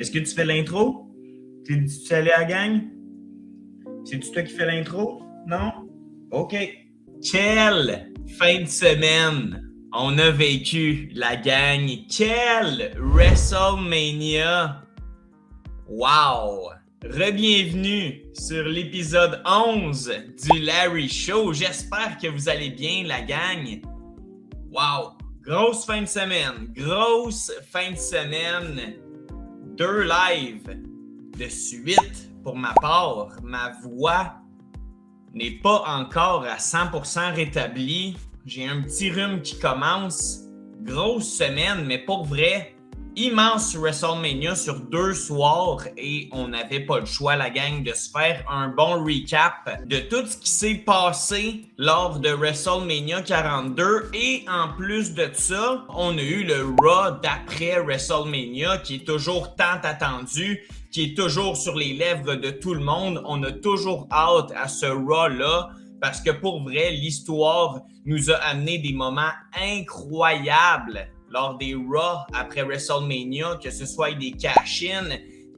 Est-ce que tu fais l'intro? C'est-tu allé à la gang? C'est-tu toi qui fais l'intro? Non? OK. Quelle fin de semaine on a vécu, la gang. Quelle WrestleMania! Wow! Re-bienvenue sur l'épisode 11 du Larry Show. J'espère que vous allez bien, la gang. Wow! Grosse fin de semaine. Grosse fin de semaine. 2 lives de suite pour ma part. Ma voix n'est pas encore à 100% rétablie. J'ai un petit rhume qui commence. Grosse semaine, mais pour vrai, immense WrestleMania sur 2 soirs et on n'avait pas le choix, la gang, de se faire un bon recap de tout ce qui s'est passé lors de WrestleMania 42 et en plus de ça, on a eu le Raw d'après WrestleMania qui est toujours tant attendu, qui est toujours sur les lèvres de tout le monde. On a toujours hâte à ce Raw-là parce que pour vrai, l'histoire nous a amené des moments incroyables lors des Raw après WrestleMania, que ce soit des cash-in,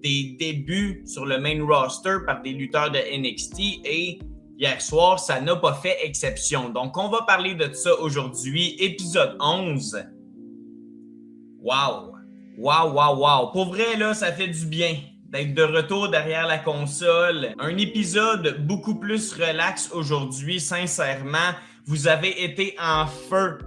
des débuts sur le main roster par des lutteurs de NXT et hier soir, ça n'a pas fait exception. Donc, on va parler de ça aujourd'hui, épisode 11. Wow! Wow, wow, wow! Pour vrai, là, ça fait du bien d'être de retour derrière la console. Un épisode beaucoup plus relax aujourd'hui, sincèrement. Vous avez été en feu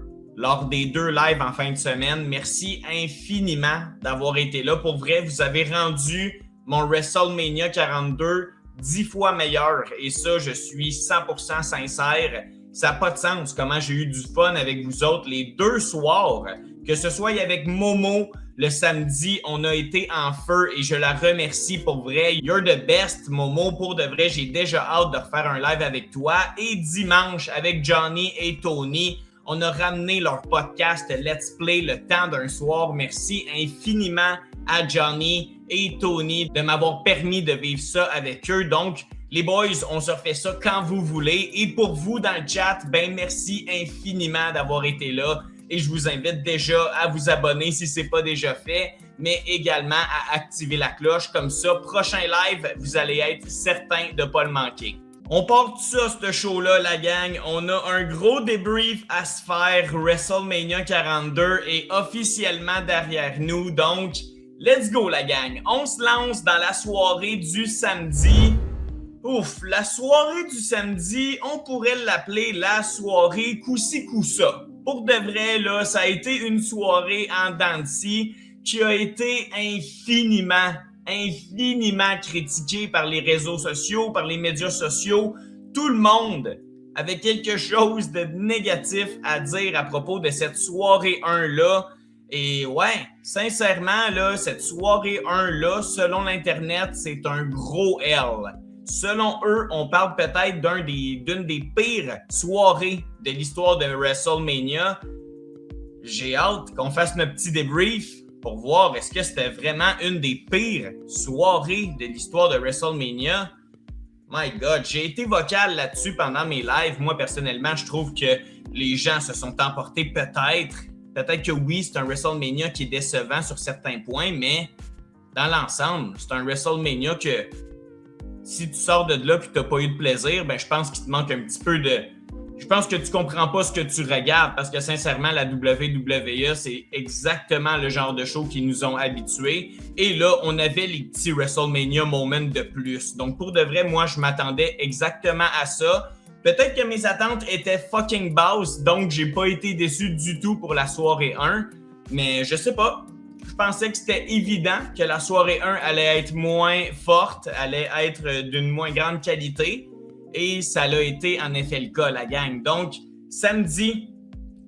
lors des 2 lives en fin de semaine. Merci infiniment d'avoir été là. Pour vrai, vous avez rendu mon WrestleMania 42 10 fois meilleur. Et ça, je suis 100% sincère. Ça n'a pas de sens comment j'ai eu du fun avec vous autres les 2 soirs. Que ce soit avec Momo le samedi, on a été en feu et je la remercie pour vrai. You're the best, Momo. Pour de vrai, j'ai déjà hâte de refaire un live avec toi. Et dimanche, avec Johnny et Tony, on a ramené leur podcast Let's Play le temps d'un soir. Merci infiniment à Johnny et Tony de m'avoir permis de vivre ça avec eux. Donc, les boys, on se refait ça quand vous voulez. Et pour vous dans le chat, ben merci infiniment d'avoir été là. Et je vous invite déjà à vous abonner si ce n'est pas déjà fait, mais également à activer la cloche. Comme ça, prochain live, vous allez être certain de ne pas le manquer. On part tout ça, ce show-là, la gang. On a un gros débrief à se faire. WrestleMania 42 est officiellement derrière nous. Donc, let's go, la gang. On se lance dans la soirée du samedi. Ouf, la soirée du samedi, on pourrait l'appeler la soirée Coussi-Coussa. Pour de vrai, là, ça a été une soirée en dents de scie qui a été infiniment critiquée par les réseaux sociaux, par les médias sociaux. Tout le monde avait quelque chose de négatif à dire à propos de cette soirée 1-là. Et ouais, sincèrement, là, cette soirée 1-là, selon l'Internet, c'est un gros L. Selon eux, on parle peut-être d'une des pires soirées de l'histoire de WrestleMania. J'ai hâte qu'on fasse notre petit débrief pour voir est-ce que c'était vraiment une des pires soirées de l'histoire de WrestleMania. My God, j'ai été vocal là-dessus pendant mes lives. Moi, personnellement, je trouve que les gens se sont emportés peut-être. Peut-être que oui, c'est un WrestleMania qui est décevant sur certains points, mais dans l'ensemble, c'est un WrestleMania que si tu sors de là et que tu n'as pas eu de plaisir, ben je pense qu'il te manque un petit peu de... Je pense que tu comprends pas ce que tu regardes parce que sincèrement, la WWE, c'est exactement le genre de show qui nous ont habitués. Et là, on avait les petits WrestleMania moments de plus. Donc pour de vrai, moi, je m'attendais exactement à ça. Peut-être que mes attentes étaient fucking basses, donc j'ai pas été déçu du tout pour la soirée 1. Mais je sais pas. Je pensais que c'était évident que la soirée 1 allait être moins forte, allait être d'une moins grande qualité. Et ça l'a été en effet le cas, la gang. Donc, samedi,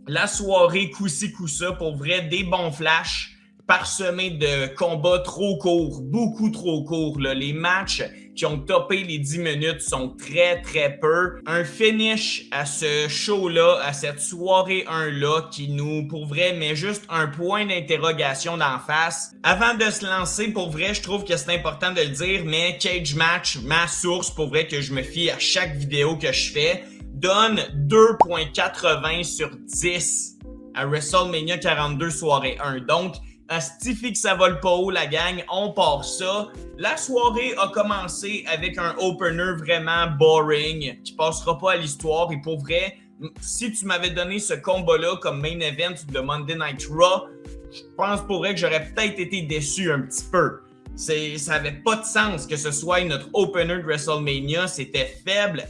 la soirée Coussi-Coussa, pour vrai, des bons flashs, parsemés de combats trop courts, beaucoup trop courts. Là. Les matchs qui ont topé les 10 minutes sont très, très peu. Un finish à ce show-là, à cette soirée 1-là, qui nous, pour vrai, met juste un point d'interrogation d'en face. Avant de se lancer, pour vrai, je trouve que c'est important de le dire, mais Cage Match, ma source, pour vrai, que je me fie à chaque vidéo que je fais, donne 2.80 sur 10 à WrestleMania 42 soirée 1. Donc, Astifi que ça vole pas haut, la gang. On part ça. La soirée a commencé avec un opener vraiment boring qui passera pas à l'histoire. Et pour vrai, si tu m'avais donné ce combat-là comme main event de Monday Night Raw, je pense pour vrai que j'aurais peut-être été déçu un petit peu. Ça n'avait pas de sens que ce soit notre opener de WrestleMania. C'était faible.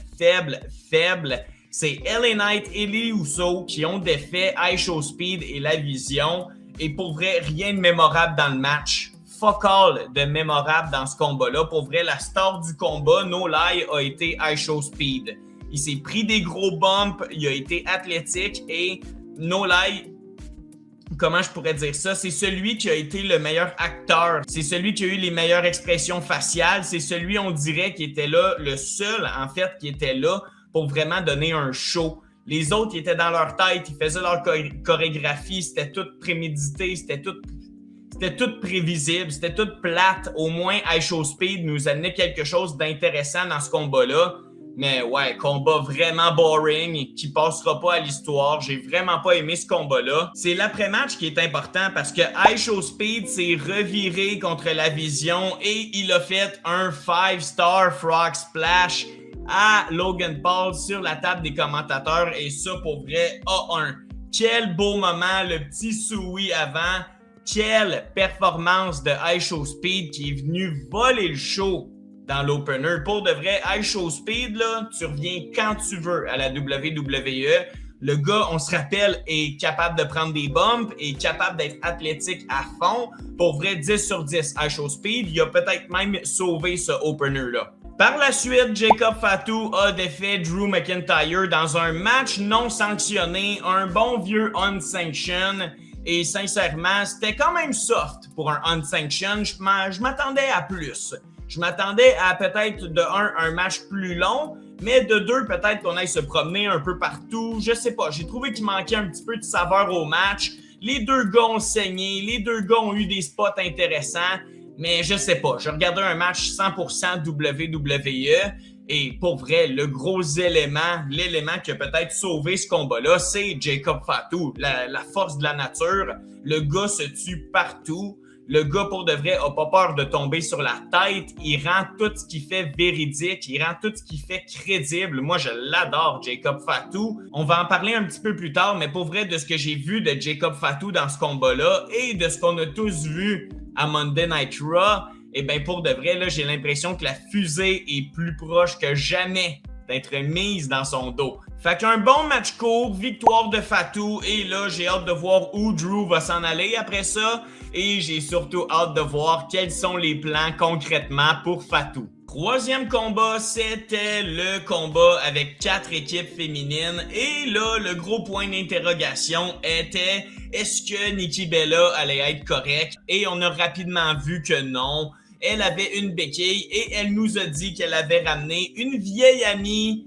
C'est LA Knight et les Usos qui ont défait IShowSpeed et La Vision. Et pour vrai, rien de mémorable dans le match. Fuck all de mémorable dans ce combat-là. Pour vrai, la star du combat, No Lie, a été IShowSpeed. Il s'est pris des gros bumps, il a été athlétique et No Lie, comment je pourrais dire ça? C'est celui qui a été le meilleur acteur. C'est celui qui a eu les meilleures expressions faciales. C'est celui, on dirait, qui était là, le seul, en fait, qui était là pour vraiment donner un show. Les autres, ils étaient dans leur tête, ils faisaient leur chorégraphie, c'était tout prémédité, c'était tout prévisible, c'était tout plate. Au moins, IShowSpeed nous amenait quelque chose d'intéressant dans ce combat-là. Mais ouais, combat vraiment boring, qui passera pas à l'histoire. J'ai vraiment pas aimé ce combat-là. C'est l'après-match qui est important parce que IShowSpeed s'est reviré contre La Vision et il a fait un 5-star frog splash à Logan Paul sur la table des commentateurs. Et ça, pour vrai, A1. Quel beau moment, le petit Soui avant. Quelle performance de IShowSpeed qui est venu voler le show dans l'opener. Pour de vrai, IShowSpeed, là, tu reviens quand tu veux à la WWE. Le gars, on se rappelle, est capable de prendre des bumps, est capable d'être athlétique à fond. Pour vrai, 10 sur 10 IShowSpeed. Il a peut-être même sauvé ce opener-là. Par la suite, Jacob Fatu a défait Drew McIntyre dans un match non sanctionné, un bon vieux unsanctioned. Et sincèrement, c'était quand même soft pour un unsanctioned. Je m'attendais à plus. Je m'attendais à peut-être de un match plus long, mais de deux, peut-être qu'on aille se promener un peu partout. Je sais pas, j'ai trouvé qu'il manquait un petit peu de saveur au match. Les deux gars ont saigné, les deux gars ont eu des spots intéressants, mais je sais pas. Je regardais un match 100% WWE et pour vrai, le gros élément, l'élément qui a peut-être sauvé ce combat-là, c'est Jacob Fatu, la force de la nature. Le gars se tue partout. Le gars, pour de vrai, a pas peur de tomber sur la tête. Il rend tout ce qu'il fait véridique. Il rend tout ce qu'il fait crédible. Moi, je l'adore, Jacob Fatu. On va en parler un petit peu plus tard, mais pour vrai, de ce que j'ai vu de Jacob Fatu dans ce combat-là et de ce qu'on a tous vu à Monday Night Raw, eh bien, pour de vrai, là, j'ai l'impression que la fusée est plus proche que jamais d'être mise dans son dos. Fait qu'un bon match court, victoire de Fatu, et là, j'ai hâte de voir où Drew va s'en aller après ça, et j'ai surtout hâte de voir quels sont les plans concrètement pour Fatu. Troisième combat, c'était le combat avec 4 équipes féminines, et là, le gros point d'interrogation était est-ce que Nikki Bella allait être correcte? Et on a rapidement vu que non. Elle avait une béquille et elle nous a dit qu'elle avait ramené une vieille amie,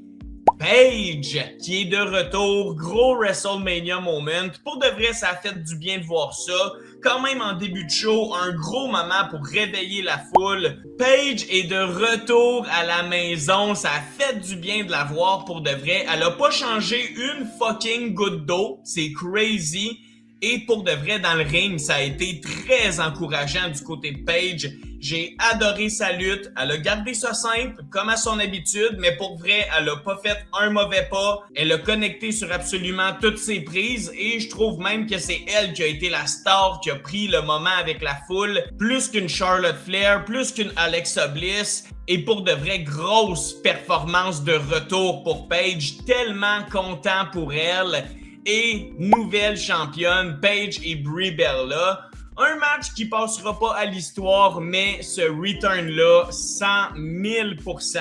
Paige, qui est de retour. Gros WrestleMania moment. Pour de vrai, ça a fait du bien de voir ça. Quand même en début de show, un gros moment pour réveiller la foule. Paige est de retour à la maison. Ça a fait du bien de la voir pour de vrai. Elle a pas changé une fucking goutte d'eau. C'est crazy. Et pour de vrai, dans le ring, ça a été très encourageant du côté de Paige. J'ai adoré sa lutte. Elle a gardé ça simple, comme à son habitude, mais pour vrai, elle a pas fait un mauvais pas. Elle a connecté sur absolument toutes ses prises et je trouve même que c'est elle qui a été la star qui a pris le moment avec la foule, plus qu'une Charlotte Flair, plus qu'une Alexa Bliss. Et pour de vrai, grosse performance de retour pour Paige. Tellement content pour elle. Et nouvelle championne, Paige et Brie Bella. Un match qui passera pas à l'histoire, mais ce return-là, 100 000%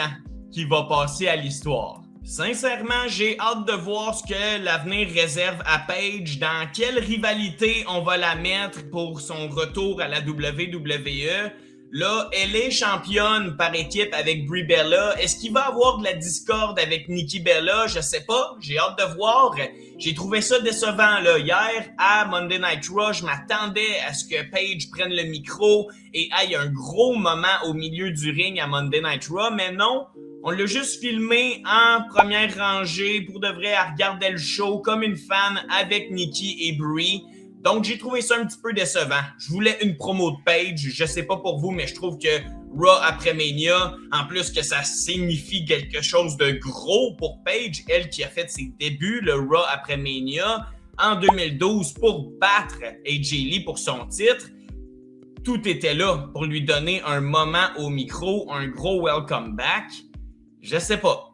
qui va passer à l'histoire. Sincèrement, j'ai hâte de voir ce que l'avenir réserve à Paige, dans quelle rivalité on va la mettre pour son retour à la WWE. Là, elle est championne par équipe avec Brie Bella. Est-ce qu'il va y avoir de la discorde avec Nikki Bella? Je sais pas. J'ai hâte de voir. J'ai trouvé ça décevant là. Hier, à Monday Night Raw, je m'attendais à ce que Paige prenne le micro et aille un gros moment au milieu du ring à Monday Night Raw, mais non. On l'a juste filmé en première rangée pour de vrai. Elle regardait le show comme une fan avec Nikki et Brie. Donc, j'ai trouvé ça un petit peu décevant. Je voulais une promo de Paige. Je sais pas pour vous, mais je trouve que Raw après Mania, en plus que ça signifie quelque chose de gros pour Paige, elle qui a fait ses débuts, le Raw après Mania, en 2012 pour battre AJ Lee pour son titre. Tout était là pour lui donner un moment au micro, un gros welcome back. Je sais pas.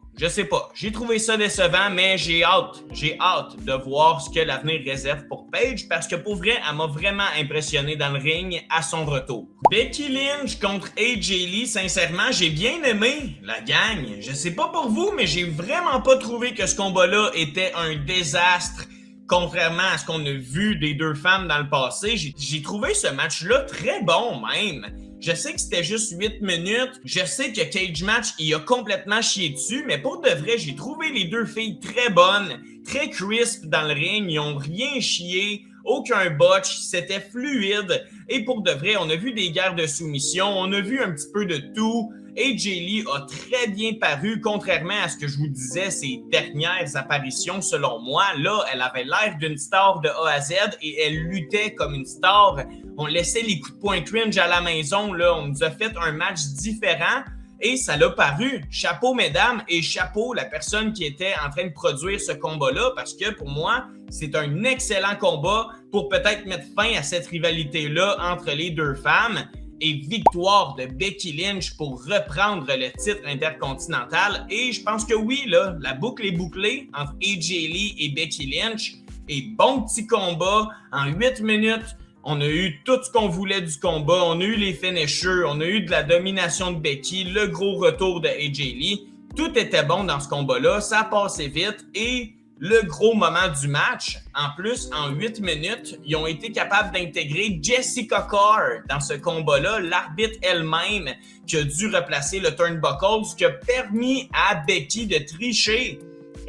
J'ai trouvé ça décevant, mais j'ai hâte de voir ce que l'avenir réserve pour Paige parce que pour vrai, elle m'a vraiment impressionné dans le ring à son retour. Becky Lynch contre AJ Lee, sincèrement, j'ai bien aimé la gang. Je sais pas pour vous, mais j'ai vraiment pas trouvé que ce combat-là était un désastre. Contrairement à ce qu'on a vu des deux femmes dans le passé, j'ai trouvé ce match-là très bon même. Je sais que c'était juste 8 minutes. Je sais que Cage Match, il a complètement chié dessus, mais pour de vrai, j'ai trouvé les deux filles très bonnes, très crisp dans le ring. Ils ont rien chié, aucun botch, c'était fluide. Et pour de vrai, on a vu des guerres de soumission, on a vu un petit peu de tout. AJ Lee a très bien paru, contrairement à ce que je vous disais, ses dernières apparitions, selon moi. Là, elle avait l'air d'une star de A à Z et elle luttait comme une star. On laissait les coups de poing cringe à la maison. Là, on nous a fait un match différent et ça l'a paru. Chapeau, mesdames, et chapeau la personne qui était en train de produire ce combat-là parce que pour moi, c'est un excellent combat pour peut-être mettre fin à cette rivalité-là entre les deux femmes. Et victoire de Becky Lynch pour reprendre le titre intercontinental. Et je pense que oui, là, la boucle est bouclée entre AJ Lee et Becky Lynch. Et bon petit combat en 8 minutes. On a eu tout ce qu'on voulait du combat. On a eu les finishers, on a eu de la domination de Becky, le gros retour de AJ Lee. Tout était bon dans ce combat-là. Ça passait vite et le gros moment du match, en plus, en 8 minutes, ils ont été capables d'intégrer Jessica Carr dans ce combat-là, l'arbitre elle-même qui a dû replacer le turnbuckle, ce qui a permis à Becky de tricher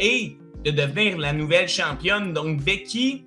et de devenir la nouvelle championne. Donc Becky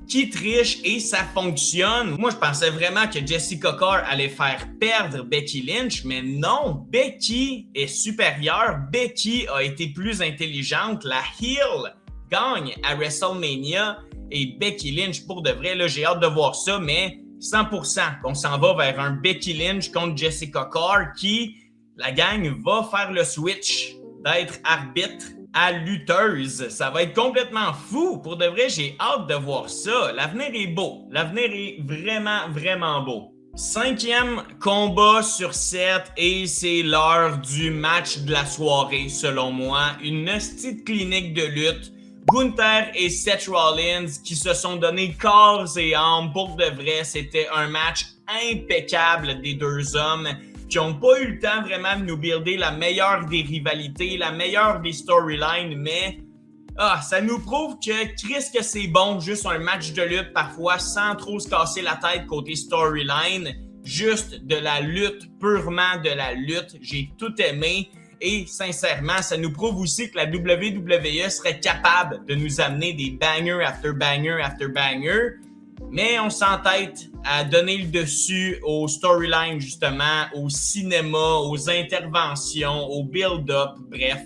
qui triche et ça fonctionne. Moi, je pensais vraiment que Jessica Carr allait faire perdre Becky Lynch, mais non, Becky est supérieure. Becky a été plus intelligente. La heel gagne à WrestleMania et Becky Lynch, pour de vrai, là, j'ai hâte de voir ça, mais 100% qu'on s'en va vers un Becky Lynch contre Jessica Carr qui, la gang, va faire le switch d'être arbitre à lutteuse. Ça va être complètement fou. Pour de vrai, j'ai hâte de voir ça. L'avenir est beau. L'avenir est vraiment, vraiment beau. 5e combat sur 7 et c'est l'heure du match de la soirée, selon moi. Une petite clinique de lutte. Gunther et Seth Rollins qui se sont donné corps et âme. Pour de vrai, c'était un match impeccable des deux hommes qui n'ont pas eu le temps vraiment de nous builder la meilleure des rivalités, la meilleure des storylines, mais ça nous prouve que c'est bon, juste un match de lutte parfois, sans trop se casser la tête côté storyline, juste de la lutte, purement de la lutte. J'ai tout aimé et sincèrement, ça nous prouve aussi que la WWE serait capable de nous amener des bangers after banger after banger. Mais on s'entête à donner le dessus aux storylines, justement, au cinéma, aux interventions, au build-up, bref.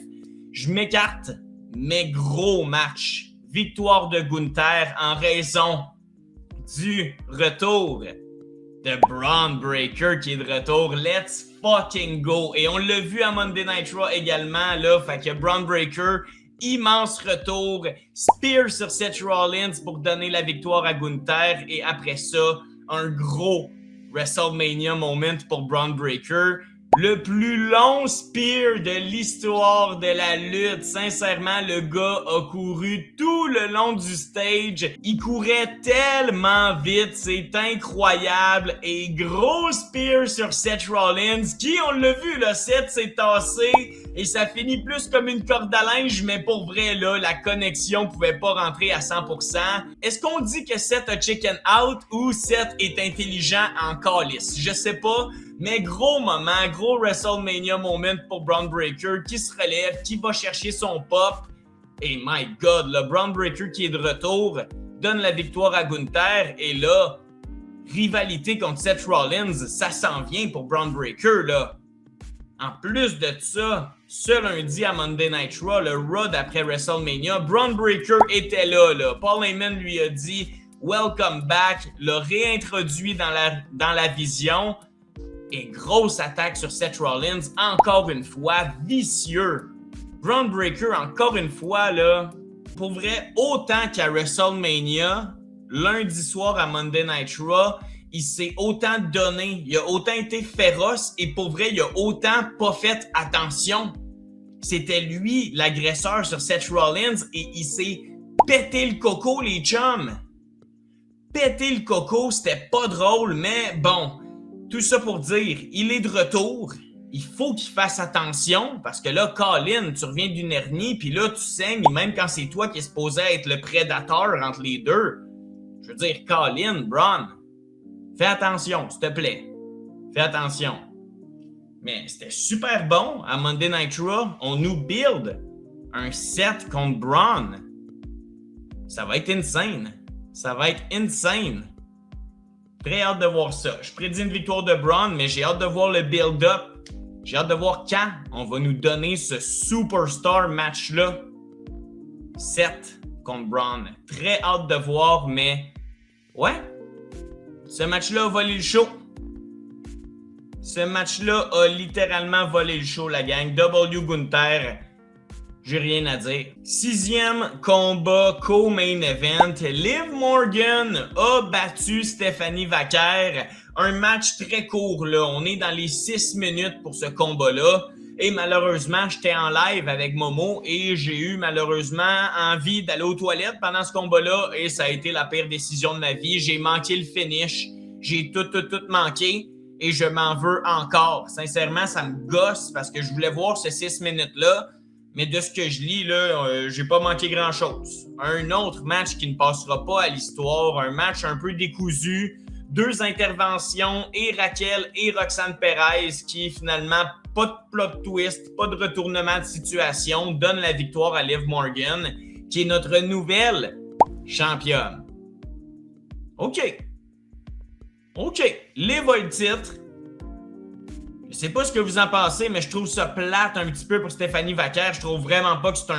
Je m'écarte, mais gros match. Victoire de Gunther en raison du retour de Bron Breakker qui est de retour. Let's fucking go! Et on l'a vu à Monday Night Raw également, là, fait que Bron Breakker, immense retour, spear sur Seth Rollins pour donner la victoire à Gunther et après ça, un gros WrestleMania moment pour Bron Breakker. Le plus long spear de l'histoire de la lutte. Sincèrement, le gars a couru tout le long du stage. Il courait tellement vite, c'est incroyable. Et gros spear sur Seth Rollins, qui, on l'a vu, là, Seth s'est tassé. Et ça finit plus comme une corde à linge, mais pour vrai, là, la connexion pouvait pas rentrer à 100%. Est-ce qu'on dit que Seth a chicken out ou Seth est intelligent en calice? Je sais pas. Mais gros moment, gros WrestleMania moment pour Bron Breakker qui se relève, qui va chercher son pop. Et my God, le Bron Breakker qui est de retour donne la victoire à Gunther. Et là, rivalité contre Seth Rollins, ça s'en vient pour Bron Breakker, là. En plus de ça, ce lundi à Monday Night Raw, le Raw d'après WrestleMania, Bron Breakker était là. Paul Heyman lui a dit welcome back, l'a réintroduit dans la vision. Et grosse attaque sur Seth Rollins, encore une fois, vicieux. Braun Breaker, encore une fois, là, pour vrai, autant qu'à WrestleMania, lundi soir à Monday Night Raw, il s'est autant donné, il a autant été féroce et pour vrai, il a autant pas fait attention. C'était lui l'agresseur sur Seth Rollins et il s'est pété le coco, les chums. Pété le coco, c'était pas drôle, mais bon, tout ça pour dire, il est de retour. Il faut qu'il fasse attention parce que là, Colin, tu reviens d'une hernie, puis là, tu saignes, même quand c'est toi qui es supposé être le prédateur entre les deux. Je veux dire, Colin, Braun, fais attention, s'il te plaît. Fais attention. Mais c'était super bon à Monday Night Raw. On nous build un set contre Braun. Ça va être insane. Ça va être insane. Très hâte de voir ça. Je prédis une victoire de Braun, mais j'ai hâte de voir le build-up. J'ai hâte de voir quand on va nous donner ce superstar match-là. Seth contre Braun. Très hâte de voir, mais ouais, ce match-là a volé le show. Ce match-là a littéralement volé le show, la gang. W. Gunther, j'ai rien à dire. 6e combat co-main event. Liv Morgan a battu Stephanie Vaquer. Un match très court, là. On est dans les 6 minutes pour ce combat-là. Et malheureusement, j'étais en live avec Momo et j'ai eu malheureusement envie d'aller aux toilettes pendant ce combat-là et ça a été la pire décision de ma vie. J'ai manqué le finish. J'ai tout manqué et je m'en veux encore. Sincèrement, ça me gosse parce que je voulais voir ces 6 minutes-là. Mais de ce que je lis, là, j'ai pas manqué grand-chose. Un autre match qui ne passera pas à l'histoire. Un match un peu décousu. 2 interventions, et Raquel et Roxanne Perez, qui finalement, pas de plot twist, pas de retournement de situation, donne la victoire à Liv Morgan, qui est notre nouvelle championne. OK. Liv a le titre. Je sais pas ce que vous en pensez, mais je trouve ça plate un petit peu pour Stephanie Vaquer. Je trouve vraiment pas que c'est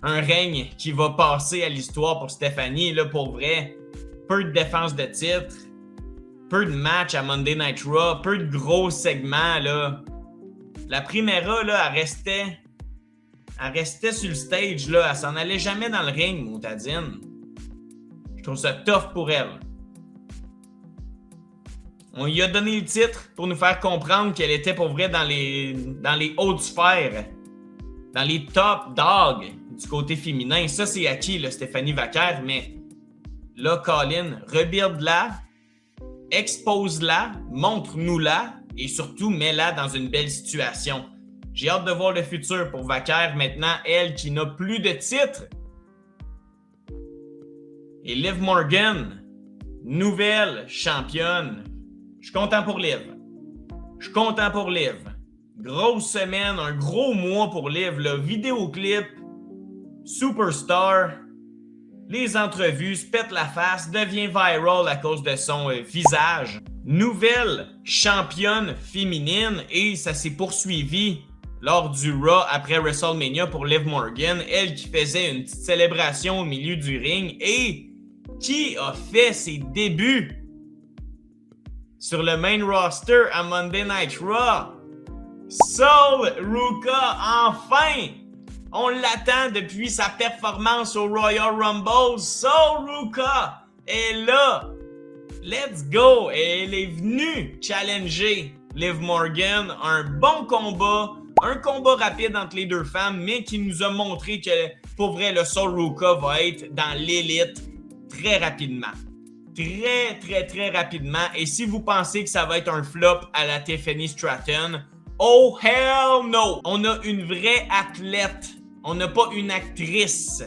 un règne qui va passer à l'histoire pour Stephanie. Là, pour vrai, peu de défense de titre. Peu de matchs à Monday Night Raw, peu de gros segments, là. La Primera, là, elle restait sur le stage, là. Elle s'en allait jamais dans le ring, Montadine. Je trouve ça tough pour elle. On lui a donné le titre pour nous faire comprendre qu'elle était pour vrai dans les hautes sphères. Dans les top dogs du côté féminin. Ça, c'est acquis, là, Stephanie Vaquer. Mais là, Colin, rebuild-la. Expose-la, montre-nous-la et surtout mets-la dans une belle situation. J'ai hâte de voir le futur pour Vaquer maintenant, elle qui n'a plus de titre. Et Liv Morgan, nouvelle championne. Je suis content pour Liv. Grosse semaine, un gros mois pour Liv. Le vidéoclip, superstar. Les entrevues, se pète la face, devient viral à cause de son visage. Nouvelle championne féminine et ça s'est poursuivi lors du Raw après WrestleMania pour Liv Morgan. Elle qui faisait une petite célébration au milieu du ring et qui a fait ses débuts sur le main roster à Monday Night Raw. Sol Ruka, enfin! On l'attend depuis sa performance au Royal Rumble. Sol Ruka est là. Let's go. Et elle est venue challenger Liv Morgan. Un bon combat. Un combat rapide entre les deux femmes, mais qui nous a montré que, pour vrai, le Sol Ruka va être dans l'élite très rapidement. Très rapidement. Et si vous pensez que ça va être un flop à la Tiffany Stratton, oh hell no! On a une vraie athlète. On n'a pas une actrice.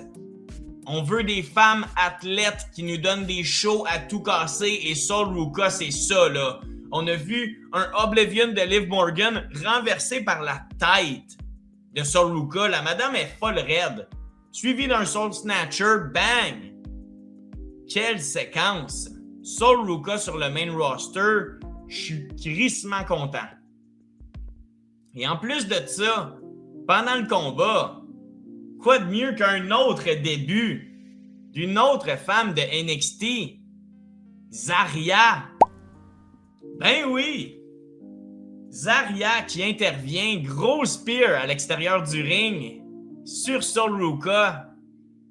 On veut des femmes athlètes qui nous donnent des shows à tout casser et Sol Ruka, c'est ça, là. On a vu un Oblivion de Liv Morgan renversé par la tête de Sol Ruka. La madame est folle raide. Suivi d'un Soul Snatcher, bang! Quelle séquence! Sol Ruka sur le main roster, je suis crissement content. Et en plus de ça, pendant le combat, quoi de mieux qu'un autre début d'une autre femme de NXT Zarya. Ben oui. Zarya qui intervient, gros spear à l'extérieur du ring sur Sol Ruka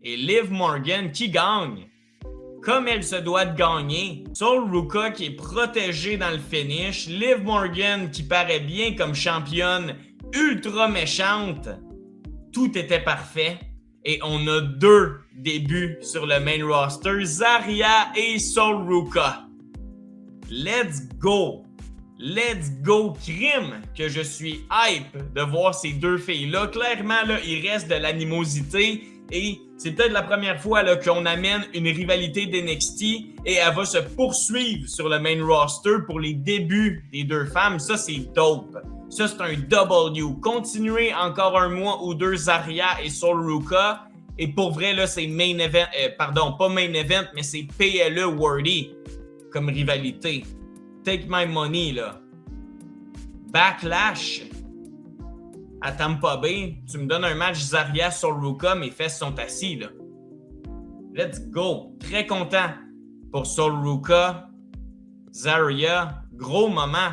et Liv Morgan qui gagne. Comme elle se doit de gagner. Sol Ruka qui est protégée dans le finish. Liv Morgan qui paraît bien comme championne ultra méchante. Tout était parfait. Et on a 2 débuts sur le main roster. Zarya et Sol Ruka. Let's go! Let's go! Crime que je suis hype de voir ces 2 filles-là. Clairement, là, il reste de l'animosité. Et c'est peut-être la première fois là, qu'on amène une rivalité d'NXT et elle va se poursuivre sur le main roster pour les débuts des 2 femmes. Ça, c'est dope. Ça, c'est un W. Continuez encore 1 mois ou 2 Zarya et Sol Ruka. Et pour vrai, là, c'est main event. Pas main event, mais c'est PLE worthy comme rivalité. Take my money, là. Backlash à Tampa Bay, tu me donnes un match Zarya sur Ruka, mes fesses sont assis, là. Let's go. Très content pour Sol Ruka. Zarya, gros moment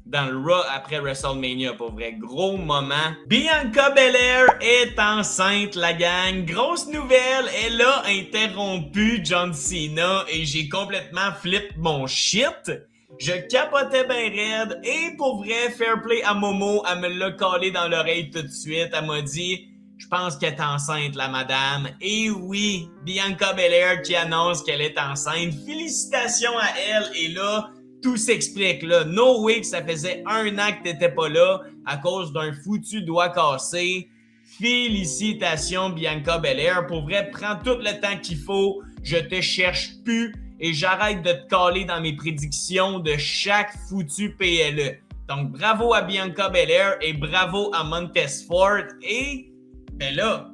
dans le Raw après WrestleMania, pour vrai. Gros moment. Bianca Belair est enceinte, la gang. Grosse nouvelle, elle a interrompu John Cena et j'ai complètement flip mon shit. Je capotais ben raide et pour vrai, fair play à Momo, elle me l'a collé dans l'oreille tout de suite. Elle m'a dit, je pense qu'elle est enceinte, la madame. Et oui, Bianca Belair qui annonce qu'elle est enceinte. Félicitations à elle. Et là, tout s'explique là. No way que ça faisait 1 an que t'étais pas là à cause d'un foutu doigt cassé. Félicitations Bianca Belair. Pour vrai, prends tout le temps qu'il faut. Je te cherche plus. Et j'arrête de te caler dans mes prédictions de chaque foutu PLE. Donc, bravo à Bianca Belair et bravo à Montez-Ford. Et, ben là,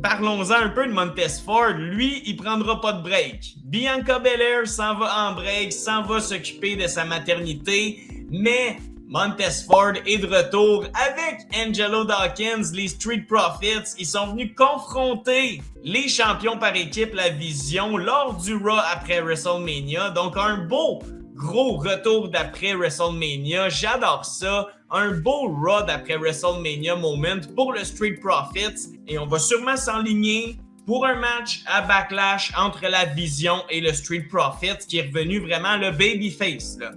parlons-en un peu de Montez-Ford. Lui, il prendra pas de break. Bianca Belair s'en va en break, s'en va s'occuper de sa maternité. Mais Montez-Ford est de retour avec Angelo Dawkins, les Street Profits. Ils sont venus confronter les champions par équipe, la Vision, lors du Raw après WrestleMania. Donc, un beau, gros retour d'après WrestleMania. J'adore ça. Un beau Raw d'après WrestleMania moment pour le Street Profits. Et on va sûrement s'enligner pour un match à Backlash entre la Vision et le Street Profits, qui est revenu vraiment le babyface, là.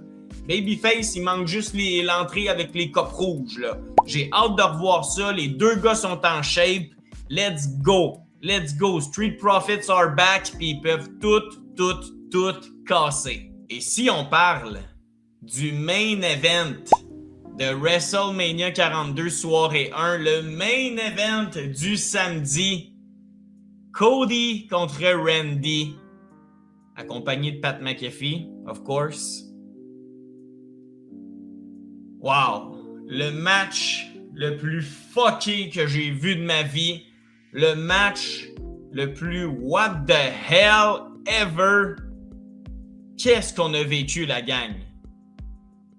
Babyface, il manque juste l'entrée avec les copes rouges, là. J'ai hâte de revoir ça. Les 2 gars sont en shape. Let's go. Let's go. Street Profits are back. Puis ils peuvent tout casser. Et si on parle du main event de WrestleMania 42 soirée 1, le main event du samedi, Cody contre Randy, accompagné de Pat McAfee, of course. Wow! Le match le plus fucké que j'ai vu de ma vie. Le match le plus what the hell ever. Qu'est-ce qu'on a vécu, la gang?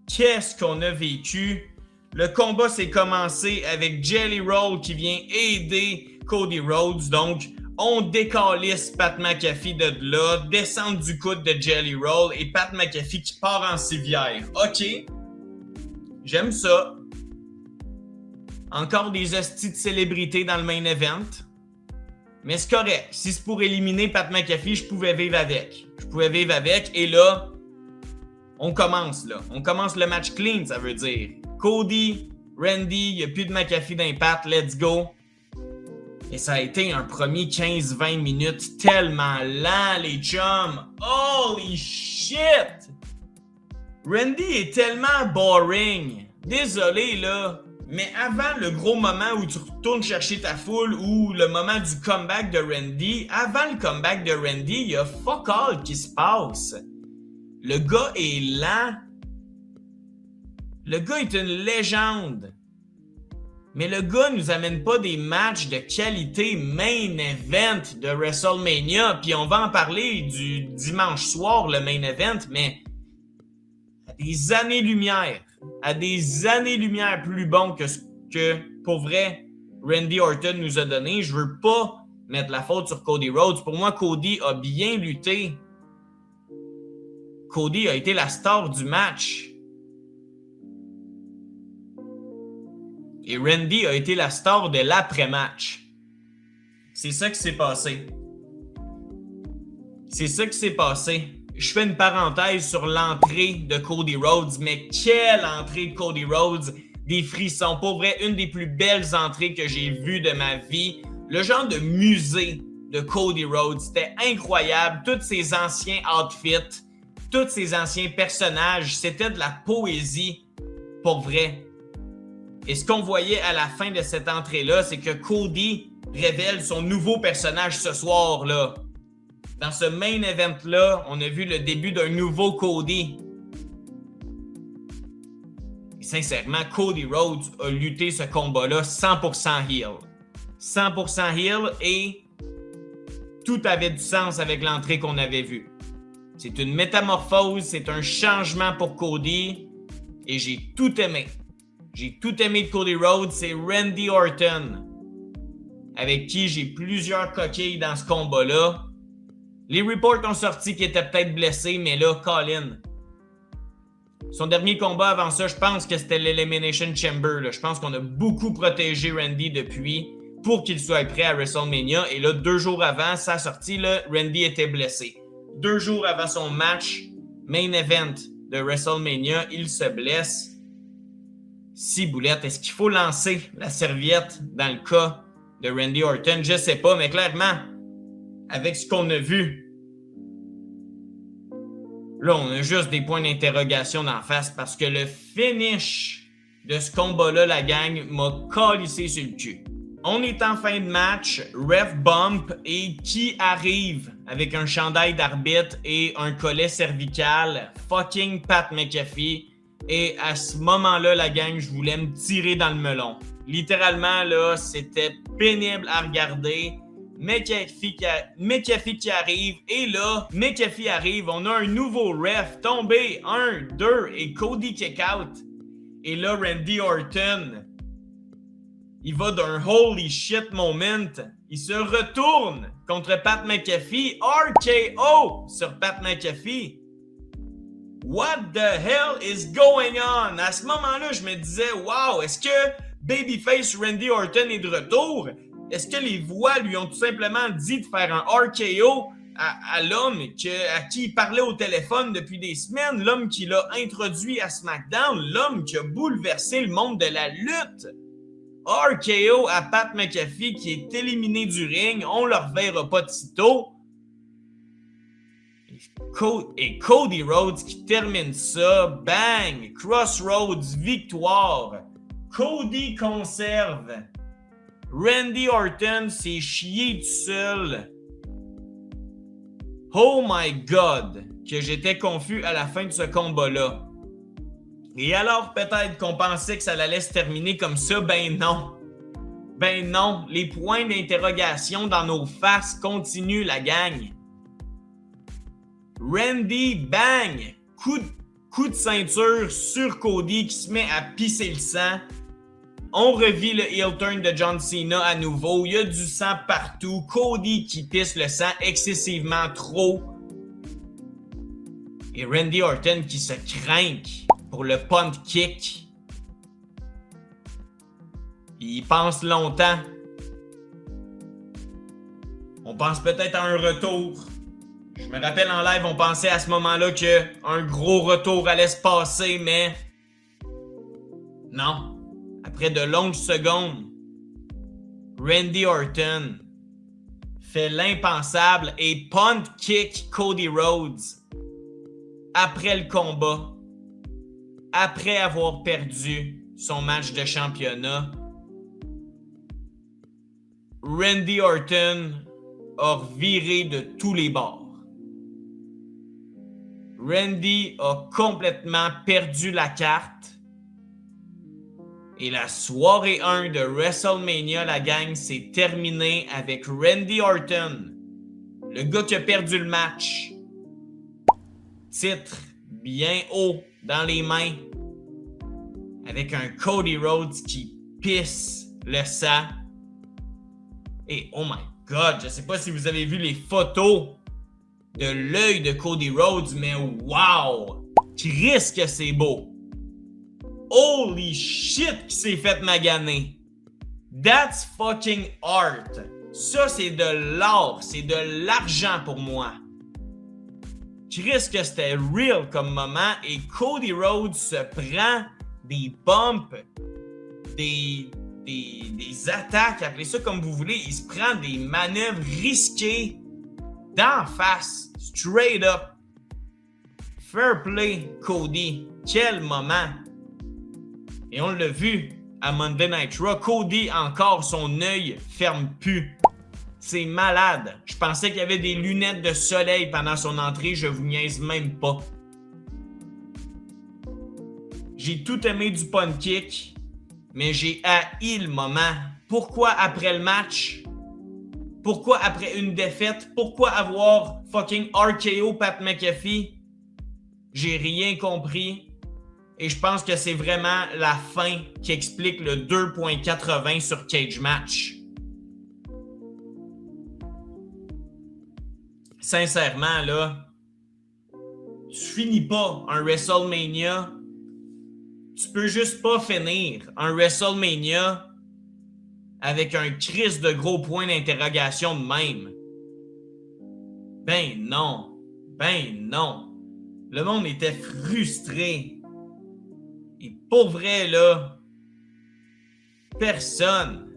Qu'est-ce qu'on a vécu? Le combat s'est commencé avec Jelly Roll qui vient aider Cody Rhodes. Donc, on décalisse Pat McAfee de là, descendre du coude de Jelly Roll et Pat McAfee qui part en civière. OK. J'aime ça. Encore des hosties de célébrités dans le main event. Mais c'est correct. Si c'est pour éliminer Pat McAfee, je pouvais vivre avec. Et là, on commence là. On commence le match clean, ça veut dire. Cody, Randy, il n'y a plus de McAfee d'impact. Let's go. Et ça a été un premier 15-20 minutes tellement lent, les chums. Holy shit! Randy est tellement boring. Désolé, là. Mais avant le gros moment où tu retournes chercher ta foule ou le moment du comeback de Randy, avant le comeback de Randy, il y a fuck all qui se passe. Le gars est lent. Le gars est une légende. Mais le gars nous amène pas des matchs de qualité main event de WrestleMania. Puis on va en parler du dimanche soir, le main event, mais à des années-lumière. À des années-lumière plus bon que ce que, pour vrai, Randy Orton nous a donné. Je veux pas mettre la faute sur Cody Rhodes. Pour moi, Cody a bien lutté. Cody a été la star du match. Et Randy a été la star de l'après-match. C'est ça qui s'est passé. C'est ça qui s'est passé. Je fais une parenthèse sur l'entrée de Cody Rhodes, mais quelle entrée de Cody Rhodes! Des frissons. Pour vrai, une des plus belles entrées que j'ai vues de ma vie. Le genre de musée de Cody Rhodes, c'était incroyable. Tous ses anciens outfits, tous ses anciens personnages, c'était de la poésie. Pour vrai. Et ce qu'on voyait à la fin de cette entrée-là, c'est que Cody révèle son nouveau personnage ce soir-là. Dans ce main event-là, on a vu le début d'un nouveau Cody. Et sincèrement, Cody Rhodes a lutté ce combat-là 100% heel. 100% heel et tout avait du sens avec l'entrée qu'on avait vue. C'est une métamorphose, c'est un changement pour Cody et j'ai tout aimé. J'ai tout aimé de Cody Rhodes, c'est Randy Orton, avec qui j'ai plusieurs coquilles dans ce combat-là. Les reports ont sorti qu'il était peut-être blessé, mais là, Colin. Son dernier combat avant ça, je pense que c'était l'Elimination Chamber. Là. Je pense qu'on a beaucoup protégé Randy depuis pour qu'il soit prêt à WrestleMania. Et là, 2 jours avant sa sortie, là, Randy était blessé. 2 jours avant son match, main event de WrestleMania, il se blesse. Ciboulette, est-ce qu'il faut lancer la serviette dans le cas de Randy Orton? Je sais pas, mais clairement, avec ce qu'on a vu, là, on a juste des points d'interrogation d'en face parce que le finish de ce combat-là, la gang, m'a calissé sur le cul. On est en fin de match, ref bump, et qui arrive avec un chandail d'arbitre et un collet cervical? Fucking Pat McAfee. Et à ce moment-là, la gang, je voulais me tirer dans le melon. Littéralement, là, c'était pénible à regarder. McAfee qui arrive. Et là, McAfee arrive. On a un nouveau ref tombé. 1, 2 et Cody kick out. Et là, Randy Orton, il va d'un holy shit moment. Il se retourne contre Pat McAfee. RKO sur Pat McAfee. What the hell is going on? À ce moment-là, je me disais, wow, est-ce que Babyface Randy Orton est de retour? Est-ce que les voix lui ont tout simplement dit de faire un RKO à l'homme à qui il parlait au téléphone depuis des semaines, l'homme qui l'a introduit à SmackDown, l'homme qui a bouleversé le monde de la lutte? RKO à Pat McAfee qui est éliminé du ring, on le reverra pas de sitôt. Et Cody Rhodes qui termine ça, bang, Crossroads, victoire. Cody conserve. Randy Orton s'est chié tout seul. Oh my God, que j'étais confus à la fin de ce combat-là. Et alors peut-être qu'on pensait que ça allait se terminer comme ça, ben non. Ben non, les points d'interrogation dans nos faces continuent, la gang. Randy, bang! Coup de ceinture sur Cody qui se met à pisser le sang. On revit le heel turn de John Cena à nouveau. Il y a du sang partout. Cody qui pisse le sang excessivement trop. Et Randy Orton qui se craint pour le punt kick. Il pense longtemps. On pense peut-être à un retour. Je me rappelle en live, on pensait à ce moment-là qu'un gros retour allait se passer, mais non. Après de longues secondes, Randy Orton fait l'impensable et punt kick Cody Rhodes après le combat, après avoir perdu son match de championnat. Randy Orton a viré de tous les bords. Randy a complètement perdu la carte. Et la soirée 1 de WrestleMania, la gang, s'est terminée avec Randy Orton, le gars qui a perdu le match. Titre bien haut dans les mains, avec un Cody Rhodes qui pisse le sang. Et oh my God, je sais pas si vous avez vu les photos de l'œil de Cody Rhodes, mais wow! Chris que c'est beau! Holy shit qui s'est fait maganer! That's fucking art! Ça, c'est de l'art, c'est de l'argent pour moi. Chris que c'était real comme moment et Cody Rhodes se prend des bumps, des attaques, appelez ça comme vous voulez, il se prend des manœuvres risquées d'en face, straight up. Fair play, Cody. Quel moment! Et on l'a vu à Monday Night Raw, Cody encore son œil ferme plus. C'est malade. Je pensais qu'il y avait des lunettes de soleil pendant son entrée, je vous niaise même pas. J'ai tout aimé du punt kick, mais j'ai haï le moment. Pourquoi après le match? Pourquoi après une défaite? Pourquoi avoir fucking RKO Pat McAfee? J'ai rien compris. Et je pense que c'est vraiment la fin qui explique le 2.80 sur Cage Match. Sincèrement, là, tu finis pas un WrestleMania. Tu peux juste pas finir un WrestleMania avec un crise de gros point d'interrogation de même. Ben non. Ben non. Le monde était frustré. Et pour vrai, là, personne,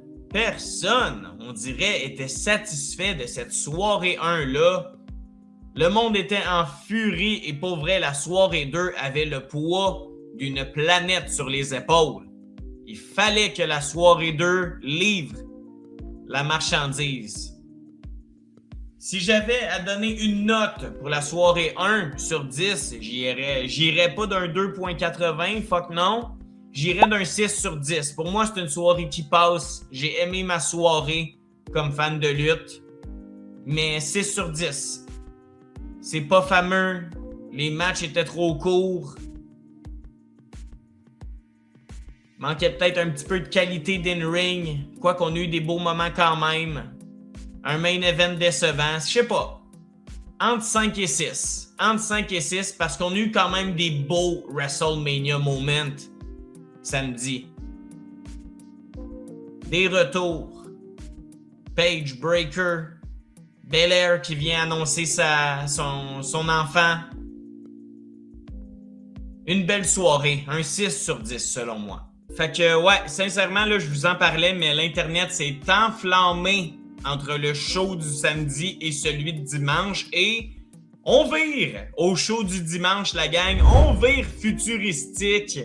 on dirait, était satisfait de cette soirée 1-là. Le monde était en furie et pour vrai, la soirée 2 avait le poids d'une planète sur les épaules. Il fallait que la soirée 2 livre la marchandise. Si j'avais à donner une note pour la soirée 1 sur 10, j'irais pas d'un 2.80, fuck non. J'irais d'un 6 sur 10. Pour moi, c'est une soirée qui passe. J'ai aimé ma soirée comme fan de lutte. Mais 6 sur 10. C'est pas fameux. Les matchs étaient trop courts. Manquait peut-être un petit peu de qualité d'in-ring. Quoi qu'on ait eu des beaux moments quand même. Un main event décevant. Je sais pas. Entre 5 et 6. Entre 5 et 6 parce qu'on a eu quand même des beaux WrestleMania moments samedi. Des retours. Page Breaker. Belair qui vient annoncer son enfant. Une belle soirée. Un 6 sur 10 selon moi. Fait que ouais, sincèrement, là, je vous en parlais, mais l'internet s'est enflammé entre le show du samedi et celui de dimanche. Et on vire au show du dimanche, la gang. On vire futuristique.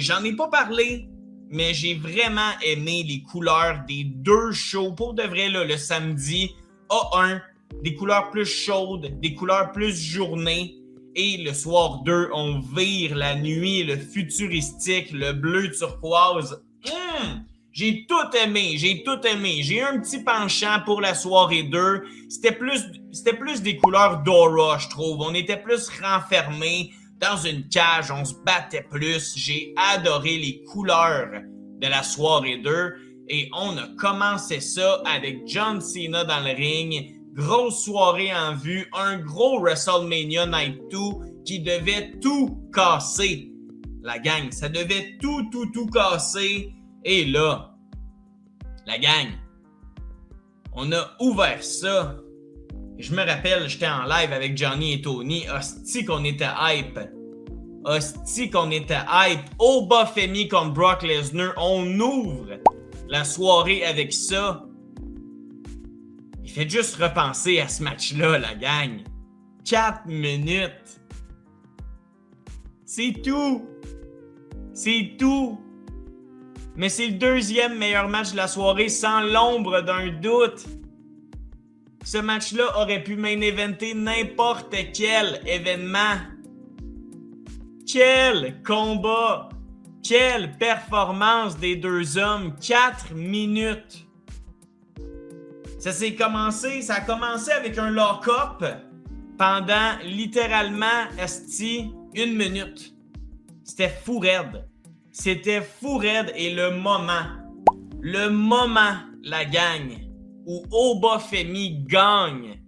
J'en ai pas parlé, mais j'ai vraiment aimé les couleurs des deux shows. Pour de vrai, là, le samedi, A1, des couleurs plus chaudes, des couleurs plus journée. Et le soir 2, on vire la nuit, le futuristique, le bleu turquoise. J'ai tout aimé. J'ai un petit penchant pour la soirée 2. C'était plus des couleurs d'aura, je trouve. On était plus renfermés dans une cage, on se battait plus. J'ai adoré les couleurs de la soirée 2. Et on a commencé ça avec John Cena dans le ring. Grosse soirée en vue, un gros WrestleMania Night 2 qui devait tout casser. La gang, ça devait tout casser. Et là, la gang, on a ouvert ça. Je me rappelle, j'étais en live avec Johnny et Tony. Hostie qu'on était hype. Oba Femi contre Brock Lesnar. On ouvre la soirée avec ça. Il fait juste repenser à ce match-là, la gang. 4 minutes. C'est tout. Mais c'est le deuxième meilleur match de la soirée sans l'ombre d'un doute. Ce match-là aurait pu main-eventer n'importe quel événement. Quel combat! Quelle performance des deux hommes! 4 minutes! Ça a commencé avec un lock-up pendant littéralement, esti, 1 minute. C'était fou raide. Et le moment, la gang, où Oba Femi gagne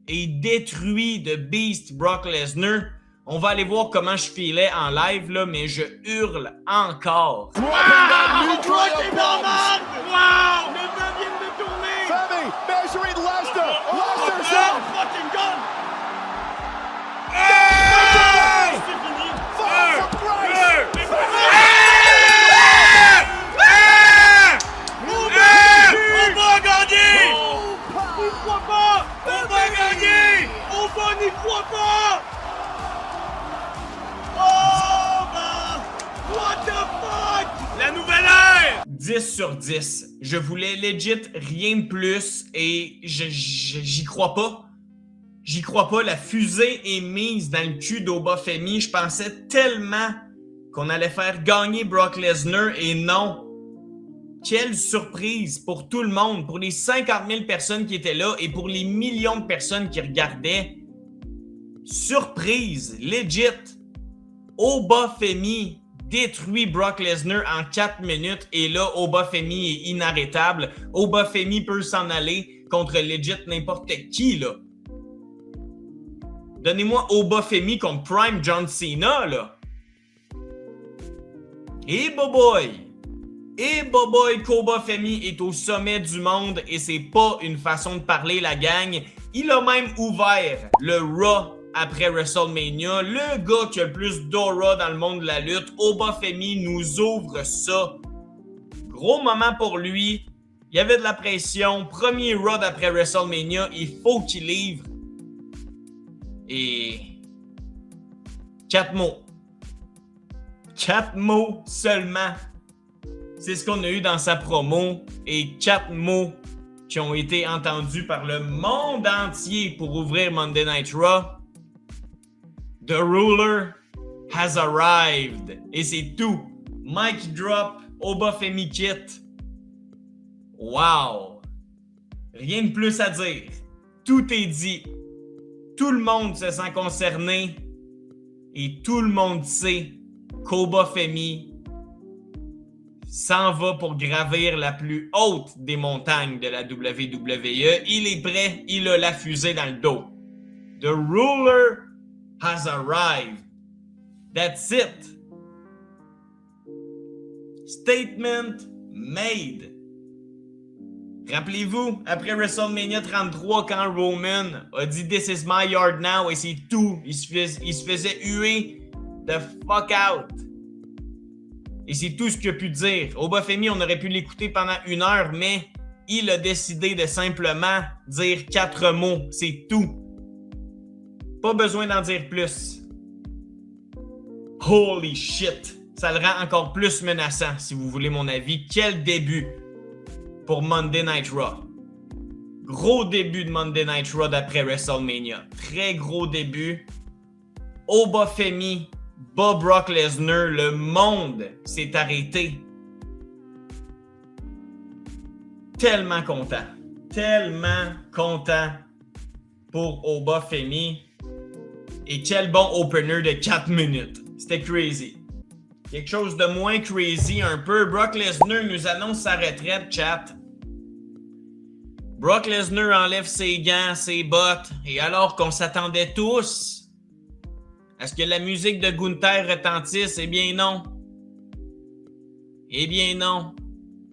et détruit de Beast Brock Lesnar. On va aller voir comment je filais en live, là, mais je hurle encore. Wow! Brock est normal! Wow! Les deux viennent de tourner! Sami measuring Lesnar! Lesnar's Oh, up! fucking gun! Hey! C'est fini! Fall from grace! On va gagner! N'y crois pas! On va gagner! On va n'y croit pas! Oh man! What the fuck? La nouvelle ère! 10 sur 10. Je voulais legit rien de plus et j'y crois pas. J'y crois pas. La fusée est mise dans le cul d'Obafemi. Je pensais tellement qu'on allait faire gagner Brock Lesnar et non. Quelle surprise pour tout le monde, pour les 50 000 personnes qui étaient là et pour les millions de personnes qui regardaient. Surprise, legit. Obafemi détruit Brock Lesnar en 4 minutes et là, Obafemi est inarrêtable. Obafemi peut s'en aller contre legit n'importe qui, là. Donnez-moi Obafemi contre Prime John Cena, là. Et boboy! Et boboy, qu'Obafemi est au sommet du monde et c'est pas une façon de parler, la gang. Il a même ouvert le Raw après WrestleMania. Le gars qui a le plus d'aura dans le monde de la lutte, Obafemi, nous ouvre ça. Gros moment pour lui. Il y avait de la pression. Premier Raw après WrestleMania, il faut qu'il livre. Et 4 mots. 4 mots seulement. C'est ce qu'on a eu dans sa promo. Et 4 mots qui ont été entendus par le monde entier pour ouvrir Monday Night Raw. The ruler has arrived. Et c'est tout. Mic drop, Obafemi kit. Wow. Rien de plus à dire. Tout est dit. Tout le monde se sent concerné. Et tout le monde sait qu'Obafemi s'en va pour gravir la plus haute des montagnes de la WWE. Il est prêt. Il a la fusée dans le dos. The ruler has arrived. That's it. Statement made. Rappelez-vous, après WrestleMania 33, quand Roman a dit This is my yard now et c'est tout, il se faisait huer the fuck out. Et c'est tout ce qu'il a pu dire. Obafemi, on aurait pu l'écouter pendant 1 heure, mais il a décidé de simplement dire 4 mots. C'est tout. Pas besoin d'en dire plus. Holy shit! Ça le rend encore plus menaçant, si vous voulez mon avis. Quel début pour Monday Night Raw. Gros début de Monday Night Raw d'après WrestleMania. Très gros début. Obafemi, bat Brock Lesnar. Le monde s'est arrêté. Tellement content. Tellement content pour Obafemi. Et quel bon opener de 4 minutes. C'était crazy. Quelque chose de moins crazy un peu. Brock Lesnar nous annonce sa retraite, chat. Brock Lesnar enlève ses gants, ses bottes. Et alors qu'on s'attendait tous à ce que la musique de Gunther retentisse, eh bien non. Eh bien non.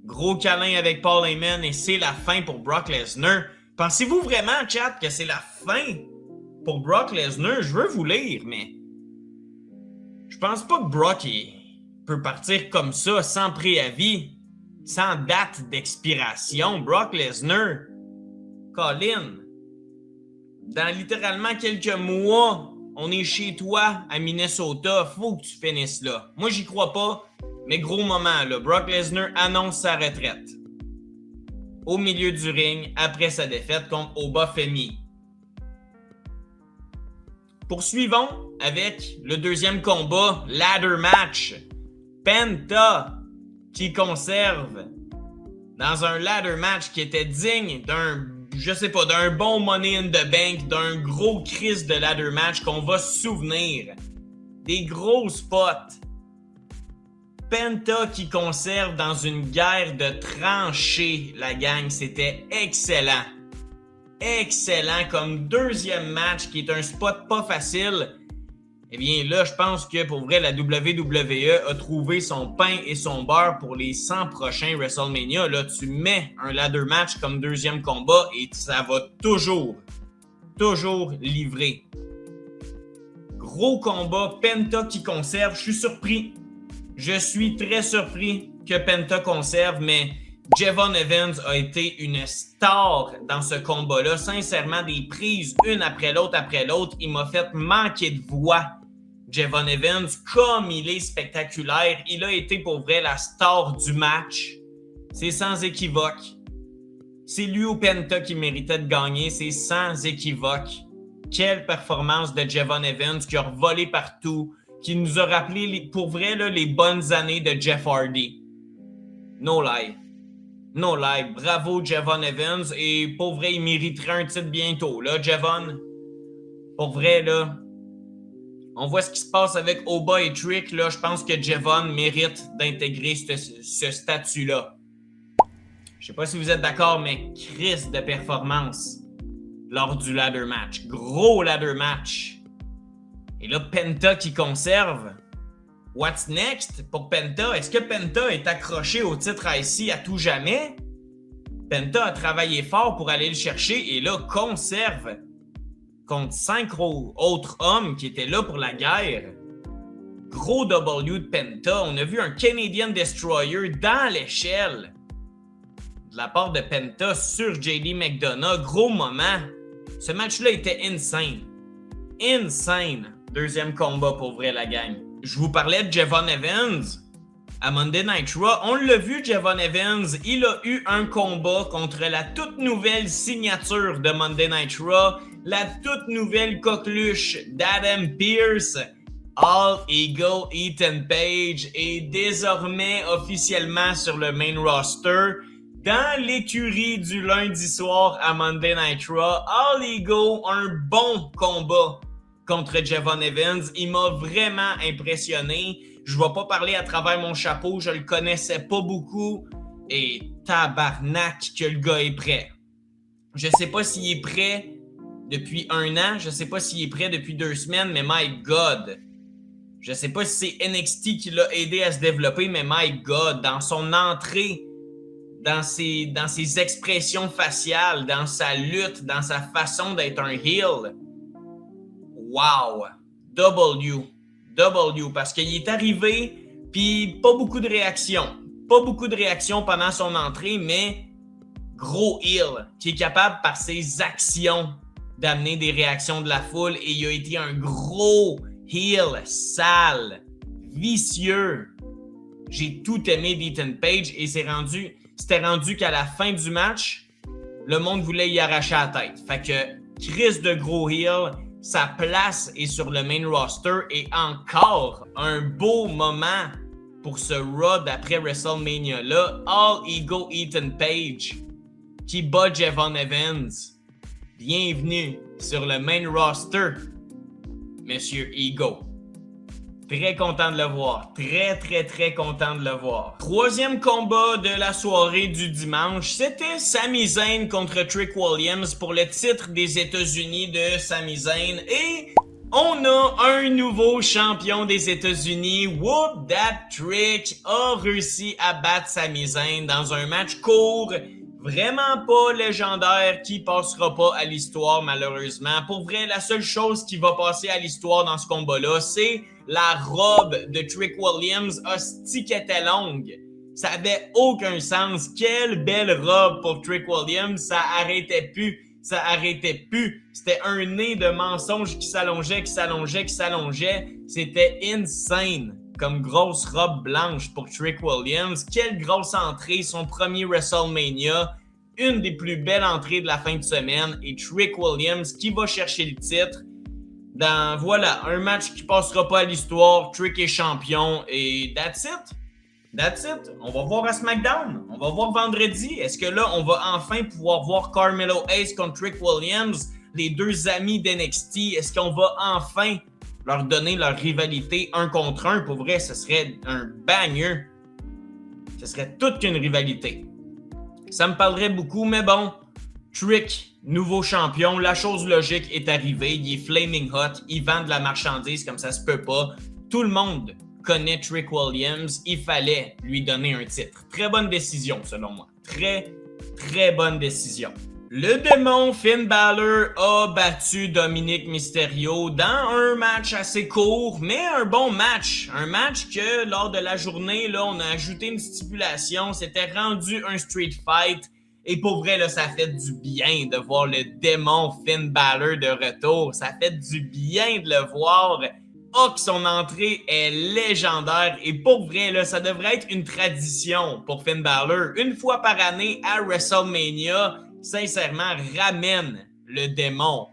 Gros câlin avec Paul Heyman et c'est la fin pour Brock Lesnar. Pensez-vous vraiment, chat, que c'est la fin pour Brock Lesnar? Je veux vous lire, mais je pense pas que Brock peut partir comme ça, sans préavis, sans date d'expiration. Brock Lesnar, Colin, dans littéralement quelques mois, on est chez toi à Minnesota. Faut que tu finisses là. Moi, j'y crois pas, mais gros moment, là. Brock Lesnar annonce sa retraite. Au milieu du ring, après sa défaite contre Obafemi. Poursuivons avec le deuxième combat, ladder match. Penta qui conserve dans un ladder match qui était digne d'un, je sais pas, d'un bon Money in the Bank, d'un gros crise de ladder match qu'on va se souvenir. Des gros spots. Penta qui conserve dans une guerre de tranchées, la gang. C'était excellent. excellent comme deuxième match qui est un spot pas facile. Eh bien là, je pense que pour vrai, la WWE a trouvé son pain et son beurre pour les 100 prochains WrestleMania. Là, tu mets un ladder match comme deuxième combat et ça va toujours livrer. Gros combat, Penta qui conserve. Je suis surpris. Je suis très surpris que Penta conserve, mais Javon Evans a été une star dans ce combat-là. Sincèrement, des prises une après l'autre, il m'a fait manquer de voix. Javon Evans, comme il est spectaculaire, il a été pour vrai la star du match. C'est sans équivoque. C'est lui ou Penta qui méritait de gagner, c'est sans équivoque. Quelle performance de Javon Evans qui a volé partout, qui nous a rappelé pour vrai là, les bonnes années de Jeff Hardy. No lie. No lie. Bravo Javon Evans et pour vrai, il mériterait un titre bientôt. Là, Javon, pour vrai, là, on voit ce qui se passe avec Oba et Trick. Là, je pense que Javon mérite d'intégrer ce statut-là. Je sais pas si vous êtes d'accord, mais crise de performance lors du ladder match. Gros ladder match. Et là, Penta qui conserve. What's next pour Penta? Est-ce que Penta est accroché au titre IC à tout jamais? Penta a travaillé fort pour aller le chercher et là, conserve contre 5 autres hommes qui étaient là pour la guerre. Gros W de Penta. On a vu un Canadian Destroyer dans l'échelle de la part de Penta sur JD McDonough. Gros moment. Ce match-là était insane. Insane. Deuxième combat pour vrai, la gang. Je vous parlais de Javon Evans à Monday Night Raw. On l'a vu, Javon Evans. Il a eu un combat contre la toute nouvelle signature de Monday Night Raw, la toute nouvelle coqueluche d'Adam Pearce. All Ego Ethan Page est désormais officiellement sur le main roster. Dans l'écurie du lundi soir à Monday Night Raw, All Ego, un bon combat contre Javon Evans. Il m'a vraiment impressionné. Je ne vais pas parler à travers mon chapeau, je le connaissais pas beaucoup. Et tabarnak que le gars est prêt. Je sais pas s'il est prêt depuis 1 an, je sais pas s'il est prêt depuis 2 semaines, mais my God. Je sais pas si c'est NXT qui l'a aidé à se développer, mais my God, dans son entrée, dans ses expressions faciales, dans sa lutte, dans sa façon d'être un heel. Wow! W, parce qu'il est arrivé, puis pas beaucoup de réactions. Pas beaucoup de réactions pendant son entrée, mais gros heel, qui est capable par ses actions d'amener des réactions de la foule, et il a été un gros heel, sale, vicieux. J'ai tout aimé d'Ethan Page, et c'était rendu qu'à la fin du match, le monde voulait y arracher la tête. Fait que Chris de gros heel, sa place est sur le main roster et encore un beau moment pour ce Raw d'après WrestleMania là. All Ego Ethan Page qui bat Javon Evans. Bienvenue sur le main roster, Monsieur Ego. Très content de le voir. Très content de le voir. Troisième combat de la soirée du dimanche, c'était Sami Zayn contre Trick Williams pour le titre des États-Unis de Sami Zayn. Et on a un nouveau champion des États-Unis. Whoop that Trick a réussi à battre Sami Zayn dans un match court, vraiment pas légendaire, qui passera pas à l'histoire malheureusement. Pour vrai, la seule chose qui va passer à l'histoire dans ce combat-là, c'est la robe de Trick Williams. Hostie qu'elle était longue. Ça avait aucun sens. Quelle belle robe pour Trick Williams. Ça arrêtait plus. C'était un nez de mensonge qui s'allongeait. C'était insane comme grosse robe blanche pour Trick Williams. Quelle grosse entrée. Son premier WrestleMania. Une des plus belles entrées de la fin de semaine. Et Trick Williams qui va chercher le titre. Voilà, un match qui passera pas à l'histoire. Trick est champion et that's it. On va voir à SmackDown. On va voir vendredi. Est-ce que là, on va enfin pouvoir voir Carmelo Hayes contre Trick Williams, les deux amis d'NXT? Est-ce qu'on va enfin leur donner leur rivalité 1 contre 1? Pour vrai, ce serait un banger. Ce serait toute qu'une rivalité. Ça me parlerait beaucoup, mais bon, Trick nouveau champion, la chose logique est arrivée, il est flaming hot, il vend de la marchandise comme ça se peut pas. Tout le monde connaît Trick Williams, il fallait lui donner un titre. Très bonne décision selon moi. Très, très bonne décision. Le démon Finn Balor a battu Dominic Mysterio dans un match assez court, mais un bon match. Un match que, lors de la journée, là, on a ajouté une stipulation, c'était rendu un street fight. Et pour vrai, là, ça fait du bien de voir le démon Finn Balor de retour. Ça fait du bien de le voir. Oh, que son entrée est légendaire. Et pour vrai, là, ça devrait être une tradition pour Finn Balor. Une fois par année à WrestleMania, sincèrement, ramène le démon.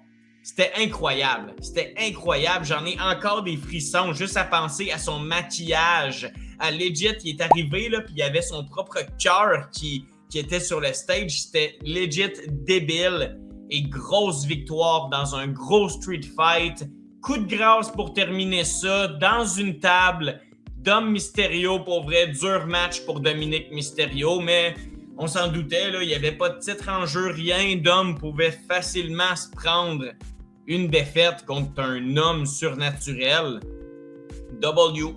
C'était incroyable. C'était incroyable. J'en ai encore des frissons juste à penser à son maquillage. À legit, il est arrivé, là, puis il avait son propre cœur qui était sur le stage. C'était legit débile. Et grosse victoire dans un gros street fight. Coup de grâce pour terminer ça dans une table. Dom Mysterio, pour vrai, dur match pour Dominic Mysterio, mais on s'en doutait, là, il n'y avait pas de titre en jeu, rien. Dom pouvait facilement se prendre une défaite contre un homme surnaturel. W.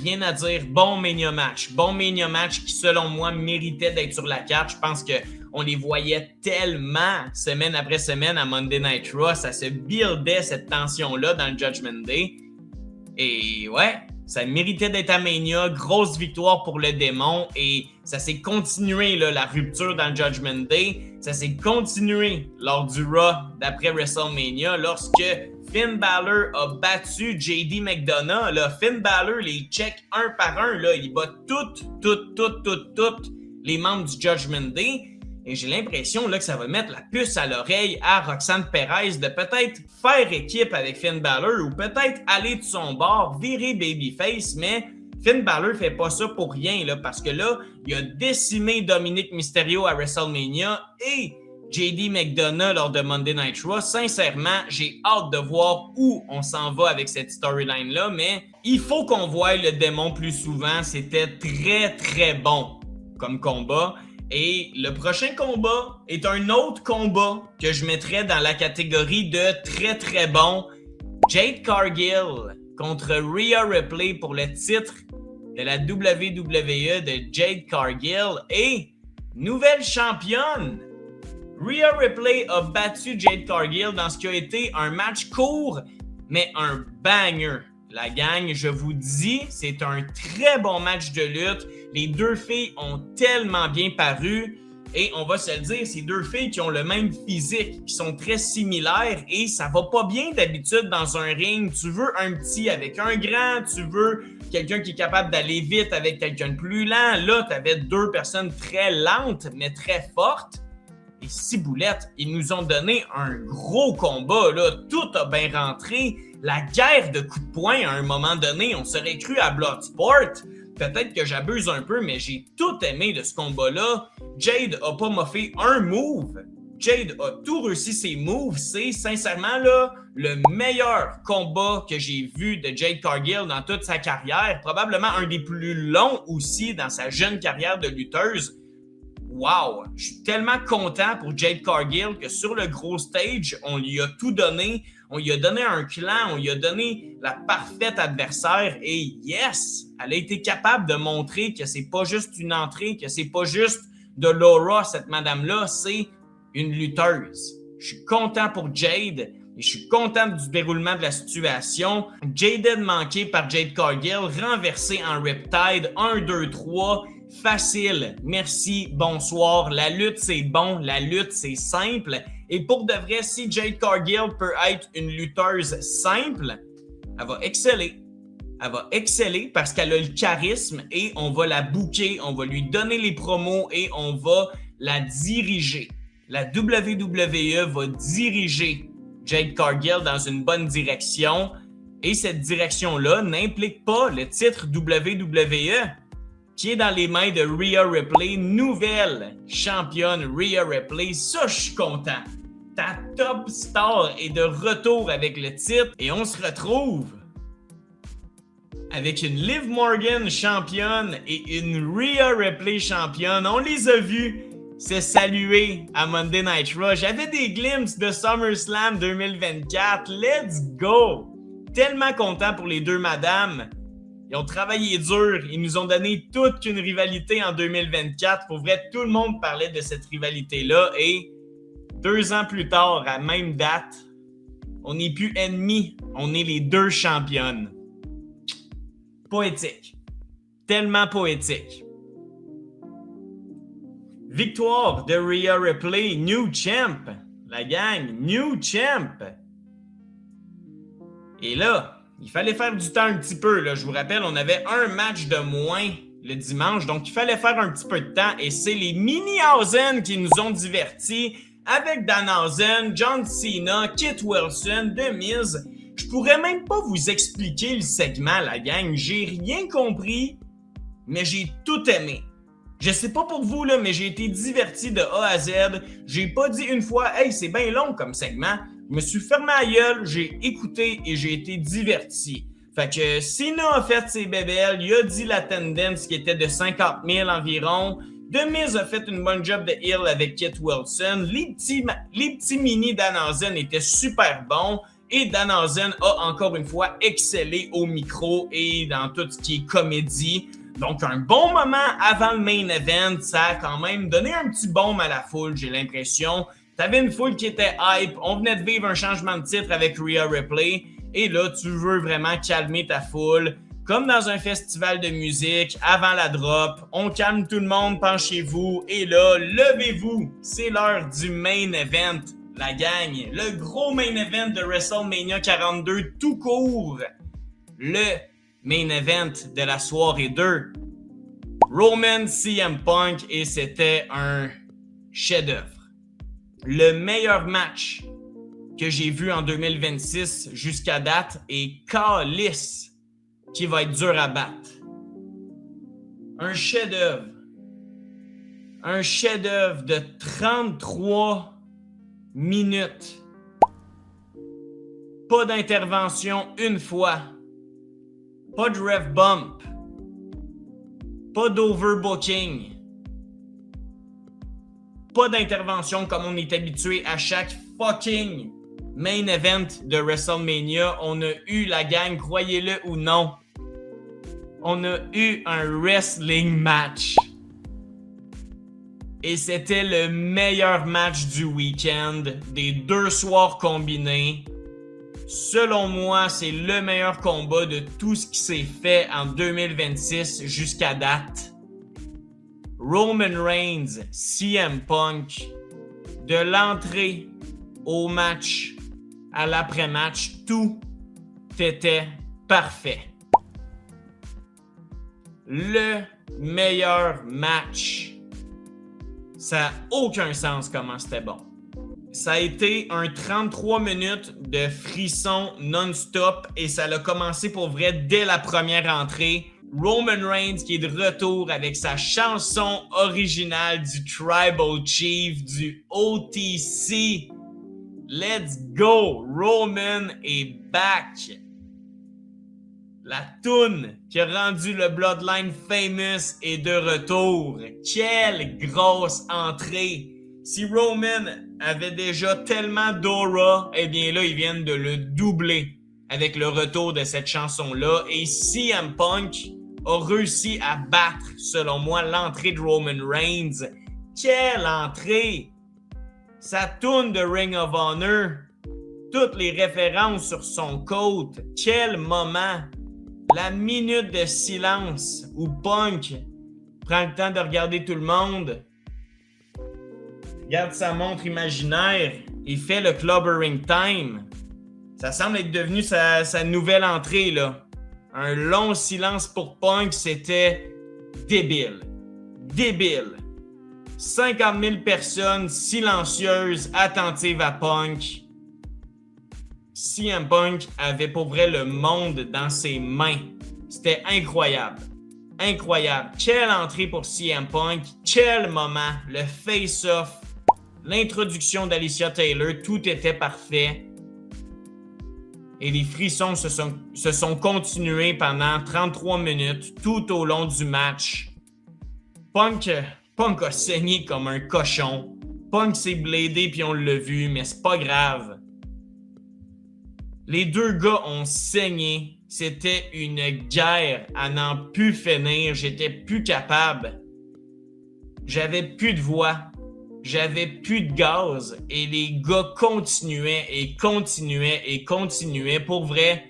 Rien à dire. Bon Mania match. Bon Mania match qui, selon moi, méritait d'être sur la carte. Je pense qu'on les voyait tellement semaine après semaine à Monday Night Raw. Ça se buildait cette tension-là dans le Judgment Day. Et ouais, ça méritait d'être à Mania. Grosse victoire pour le démon. Et ça s'est continué, là, la rupture dans le Judgment Day. Ça s'est continué lors du Raw d'après WrestleMania lorsque Finn Balor a battu JD McDonough. Là, Finn Balor les check un par un. Là. Il bat toutes les membres du Judgment Day. Et j'ai l'impression là, que ça va mettre la puce à l'oreille à Roxanne Perez de peut-être faire équipe avec Finn Balor ou peut-être aller de son bord, virer babyface. Mais Finn Balor fait pas ça pour rien là, parce que là, il a décimé Dominic Mysterio à WrestleMania et JD McDonough lors de Monday Night Raw. Sincèrement, j'ai hâte de voir où on s'en va avec cette storyline-là, mais il faut qu'on voie le démon plus souvent. C'était très, très bon comme combat. Et le prochain combat est un autre combat que je mettrais dans la catégorie de très, très bon. Jade Cargill contre Rhea Ripley pour le titre de la WWE de Jade Cargill et nouvelle championne. Rhea Ripley a battu Jade Cargill dans ce qui a été un match court, mais un banger. La gang, je vous dis, c'est un très bon match de lutte. Les deux filles ont tellement bien paru. Et on va se le dire, c'est deux filles qui ont le même physique, qui sont très similaires. Et ça va pas bien d'habitude dans un ring. Tu veux un petit avec un grand, tu veux quelqu'un qui est capable d'aller vite avec quelqu'un de plus lent. Là, tu avais deux personnes très lentes, mais très fortes. Et ciboulette, ils nous ont donné un gros combat, là. Tout a bien rentré. La guerre de coups de poing, à un moment donné, on serait cru à Bloodsport. Peut-être que j'abuse un peu, mais j'ai tout aimé de ce combat-là. Jade a pas moffé un move. Jade a tout réussi ses moves. C'est sincèrement là, le meilleur combat que j'ai vu de Jade Cargill dans toute sa carrière. Probablement un des plus longs aussi dans sa jeune carrière de lutteuse. Wow! Je suis tellement content pour Jade Cargill que sur le gros stage, on lui a tout donné. On lui a donné un clan, on lui a donné la parfaite adversaire et yes! Elle a été capable de montrer que c'est pas juste une entrée, que c'est pas juste de l'aura, cette madame-là, c'est une lutteuse. Je suis content pour Jade et je suis content du déroulement de la situation. Jaden manqué par Jade Cargill, renversé en Riptide, 1, 2, 3... Facile, merci, bonsoir. La lutte, c'est bon, la lutte, c'est simple. Et pour de vrai, si Jade Cargill peut être une lutteuse simple, elle va exceller. Elle va exceller parce qu'elle a le charisme et on va la booker, on va lui donner les promos et on va la diriger. La WWE va diriger Jade Cargill dans une bonne direction et cette direction-là n'implique pas le titre WWE. Qui est dans les mains de Rhea Ripley, nouvelle championne Rhea Ripley. Ça, je suis content. Ta top star est de retour avec le titre et on se retrouve avec une Liv Morgan championne et une Rhea Ripley championne. On les a vus s'est salué à Monday Night Raw. J'avais des glimpses de SummerSlam 2024. Let's go! Tellement content pour les deux madames. Ils ont travaillé dur. Ils nous ont donné toute une rivalité en 2024. Pour vrai, tout le monde parlait de cette rivalité-là. Et 2 ans plus tard, à même date, on n'est plus ennemis. On est les deux championnes. Poétique. Tellement poétique. Victoire de Rhea Ripley, New Champ. La gang, New Champ. Et là, il fallait faire du temps un petit peu. Là. Je vous rappelle, on avait un match de moins le dimanche, donc il fallait faire un petit peu de temps. Et c'est les Mini-Hausen qui nous ont divertis avec Danhausen, John Cena, Kit Wilson, The Miz. Je pourrais même pas vous expliquer le segment, la gang. J'ai rien compris, mais j'ai tout aimé. Je sais pas pour vous, là, mais j'ai été diverti de A à Z. J'ai pas dit une fois « Hey, c'est bien long comme segment ». Je me suis fermé la gueule, j'ai écouté et j'ai été diverti. Fait que Cena a fait ses bébelles, il a dit la tendance qui était de 50 000 environ. The Miz a fait une bonne job de heel avec Kit Wilson. Les petits mini Danhausen étaient super bons. Et Danhausen a encore une fois excellé au micro et dans tout ce qui est comédie. Donc, un bon moment avant le main event, ça a quand même donné un petit baume à la foule, j'ai l'impression. T'avais une foule qui était hype, on venait de vivre un changement de titre avec Rhea Ripley, et là, tu veux vraiment calmer ta foule. Comme dans un festival de musique, avant la drop, on calme tout le monde, penchez-vous, et là, levez-vous, c'est l'heure du main event, la gang. Le gros main event de WrestleMania 42 tout court. Le main event de la soirée 2. Roman CM Punk, et c'était un chef-d'œuvre. Le meilleur match que j'ai vu en 2026 jusqu'à date est Callis, qui va être dur à battre. Un chef-d'œuvre. Un chef-d'œuvre de 33 minutes. Pas d'intervention une fois. Pas de ref bump. Pas d'overbooking. Pas d'intervention comme on est habitué à chaque fucking main event de WrestleMania. On a eu la gang, croyez-le ou non. On a eu un wrestling match. Et c'était le meilleur match du week-end, des 2 soirs combinés. Selon moi, c'est le meilleur combat de tout ce qui s'est fait en 2026 jusqu'à date. Roman Reigns, CM Punk, de l'entrée au match à l'après-match, tout était parfait. Le meilleur match. Ça n'a aucun sens comment c'était bon. Ça a été un 33 minutes de frissons non-stop et ça a commencé pour vrai dès la première entrée. Roman Reigns qui est de retour avec sa chanson originale du Tribal Chief, du OTC. Let's go! Roman est back! La toune qui a rendu le Bloodline famous est de retour. Quelle grosse entrée! Si Roman avait déjà tellement d'aura, eh bien là, ils viennent de le doubler avec le retour de cette chanson-là. Et CM Punk a réussi à battre, selon moi, l'entrée de Roman Reigns. Quelle entrée! Sa toune de Ring of Honor, toutes les références sur son côte. Quel moment! La minute de silence où Punk prend le temps de regarder tout le monde, regarde sa montre imaginaire et fait le Clobbering Time. Ça semble être devenu sa nouvelle entrée, là. Un long silence pour Punk, c'était débile. Débile. 50 000 personnes silencieuses, attentives à Punk. CM Punk avait pour vrai le monde dans ses mains. C'était incroyable. Incroyable. Quelle entrée pour CM Punk. Quel moment. Le face-off. L'introduction d'Alicia Taylor. Tout était parfait. Et les frissons se sont continués pendant 33 minutes tout au long du match. Punk Punk a saigné comme un cochon. Punk s'est bladé puis on l'a vu, mais c'est pas grave. Les deux gars ont saigné. C'était une guerre à n'en plus finir. J'étais plus capable. J'avais plus de voix. J'avais plus de gaz. Et les gars continuaient et continuaient et continuaient. Pour vrai,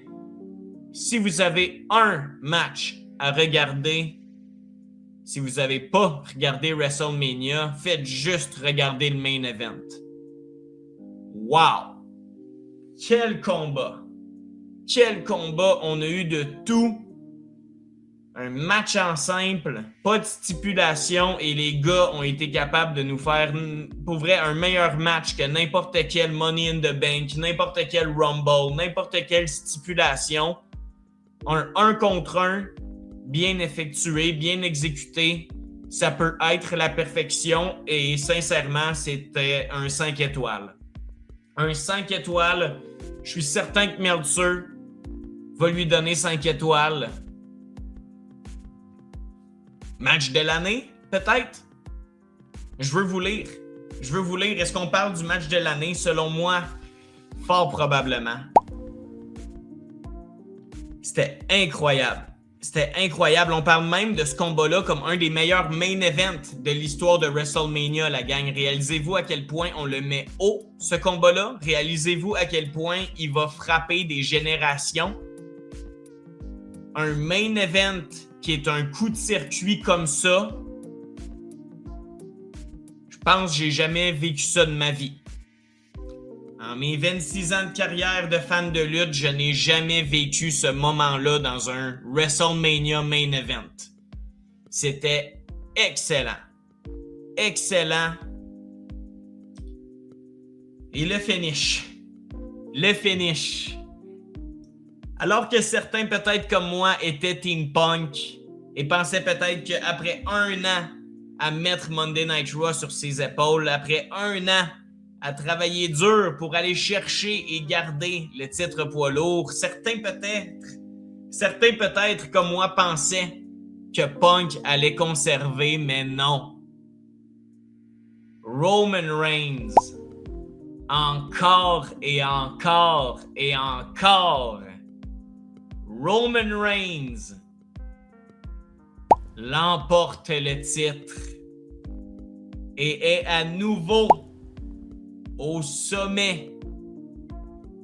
si vous avez un match à regarder, si vous n'avez pas regardé WrestleMania, faites juste regarder le main event. Wow! Quel combat! Quel combat! On a eu de tout. Un match en simple, pas de stipulation et les gars ont été capables de nous faire, pour vrai, un meilleur match que n'importe quel Money in the Bank, n'importe quel Rumble, n'importe quelle stipulation. Un 1 contre 1, bien effectué, bien exécuté. Ça peut être la perfection et sincèrement, c'était un 5 étoiles. Un 5 étoiles, je suis certain que Meltzer va lui donner 5 étoiles. Match de l'année, peut-être? Je veux vous lire. Est-ce qu'on parle du match de l'année? Selon moi, fort probablement. C'était incroyable. On parle même de ce combat-là comme un des meilleurs main events de l'histoire de WrestleMania, la gang. Réalisez-vous à quel point on le met haut, ce combat-là. Réalisez-vous à quel point il va frapper des générations. Un main event qui est un coup de circuit comme ça, je pense que j'ai jamais vécu ça de ma vie. En mes 26 ans de carrière de fan de lutte, je n'ai jamais vécu ce moment-là dans un WrestleMania main event. C'était excellent. Excellent. Et le finish. Alors que certains, peut-être comme moi, étaient Team Punk et pensaient peut-être qu'après un an à mettre Monday Night Raw sur ses épaules, après un an à travailler dur pour aller chercher et garder le titre poids lourd, certains peut-être comme moi pensaient que Punk allait conserver, mais non. Roman Reigns, encore et encore et encore. Roman Reigns l'emporte le titre et est à nouveau au sommet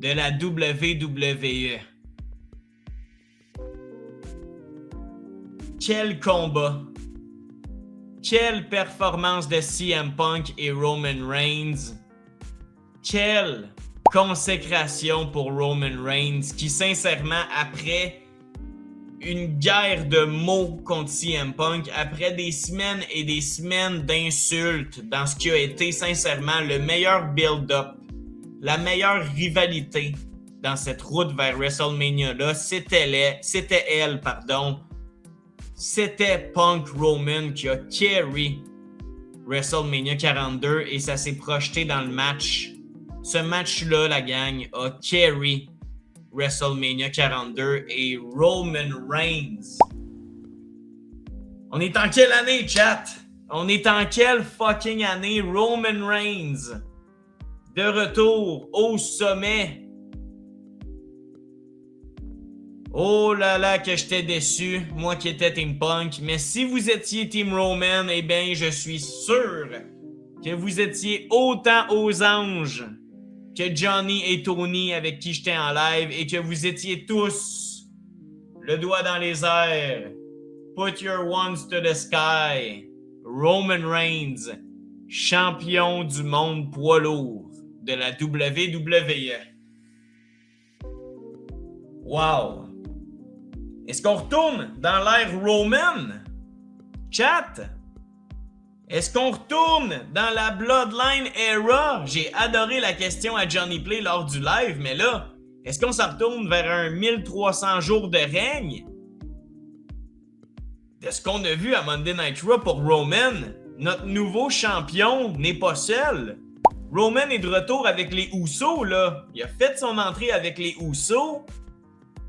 de la WWE. Quel combat! Quelle performance de CM Punk et Roman Reigns! Quelle consécration pour Roman Reigns qui, sincèrement, après une guerre de mots contre CM Punk, après des semaines et des semaines d'insultes dans ce qui a été, sincèrement, le meilleur build-up, la meilleure rivalité dans cette route vers WrestleMania-là, c'était Punk Roman qui a carry WrestleMania 42 et ça s'est projeté dans le match. Ce match-là, la gang, a carry WrestleMania 42 et Roman Reigns. On est en quelle année, chat? On est en quelle fucking année? Roman Reigns de retour au sommet. Oh là là, que j'étais déçu, moi qui étais Team Punk. Mais si vous étiez Team Roman, eh bien, je suis sûr que vous étiez autant aux anges que Johnny et Tony avec qui j'étais en live et que vous étiez tous le doigt dans les airs. Put your ones to the sky. Roman Reigns, champion du monde poids lourd de la WWE. Wow! Est-ce qu'on retourne dans l'ère Roman? Chat? Est-ce qu'on retourne dans la Bloodline Era? J'ai adoré la question à Johnny Play lors du live, mais là, est-ce qu'on s'en retourne vers un 1300 jours de règne? De ce qu'on a vu à Monday Night Raw pour Roman, notre nouveau champion n'est pas seul. Roman est de retour avec les Usos, là. Il a fait son entrée avec les Usos.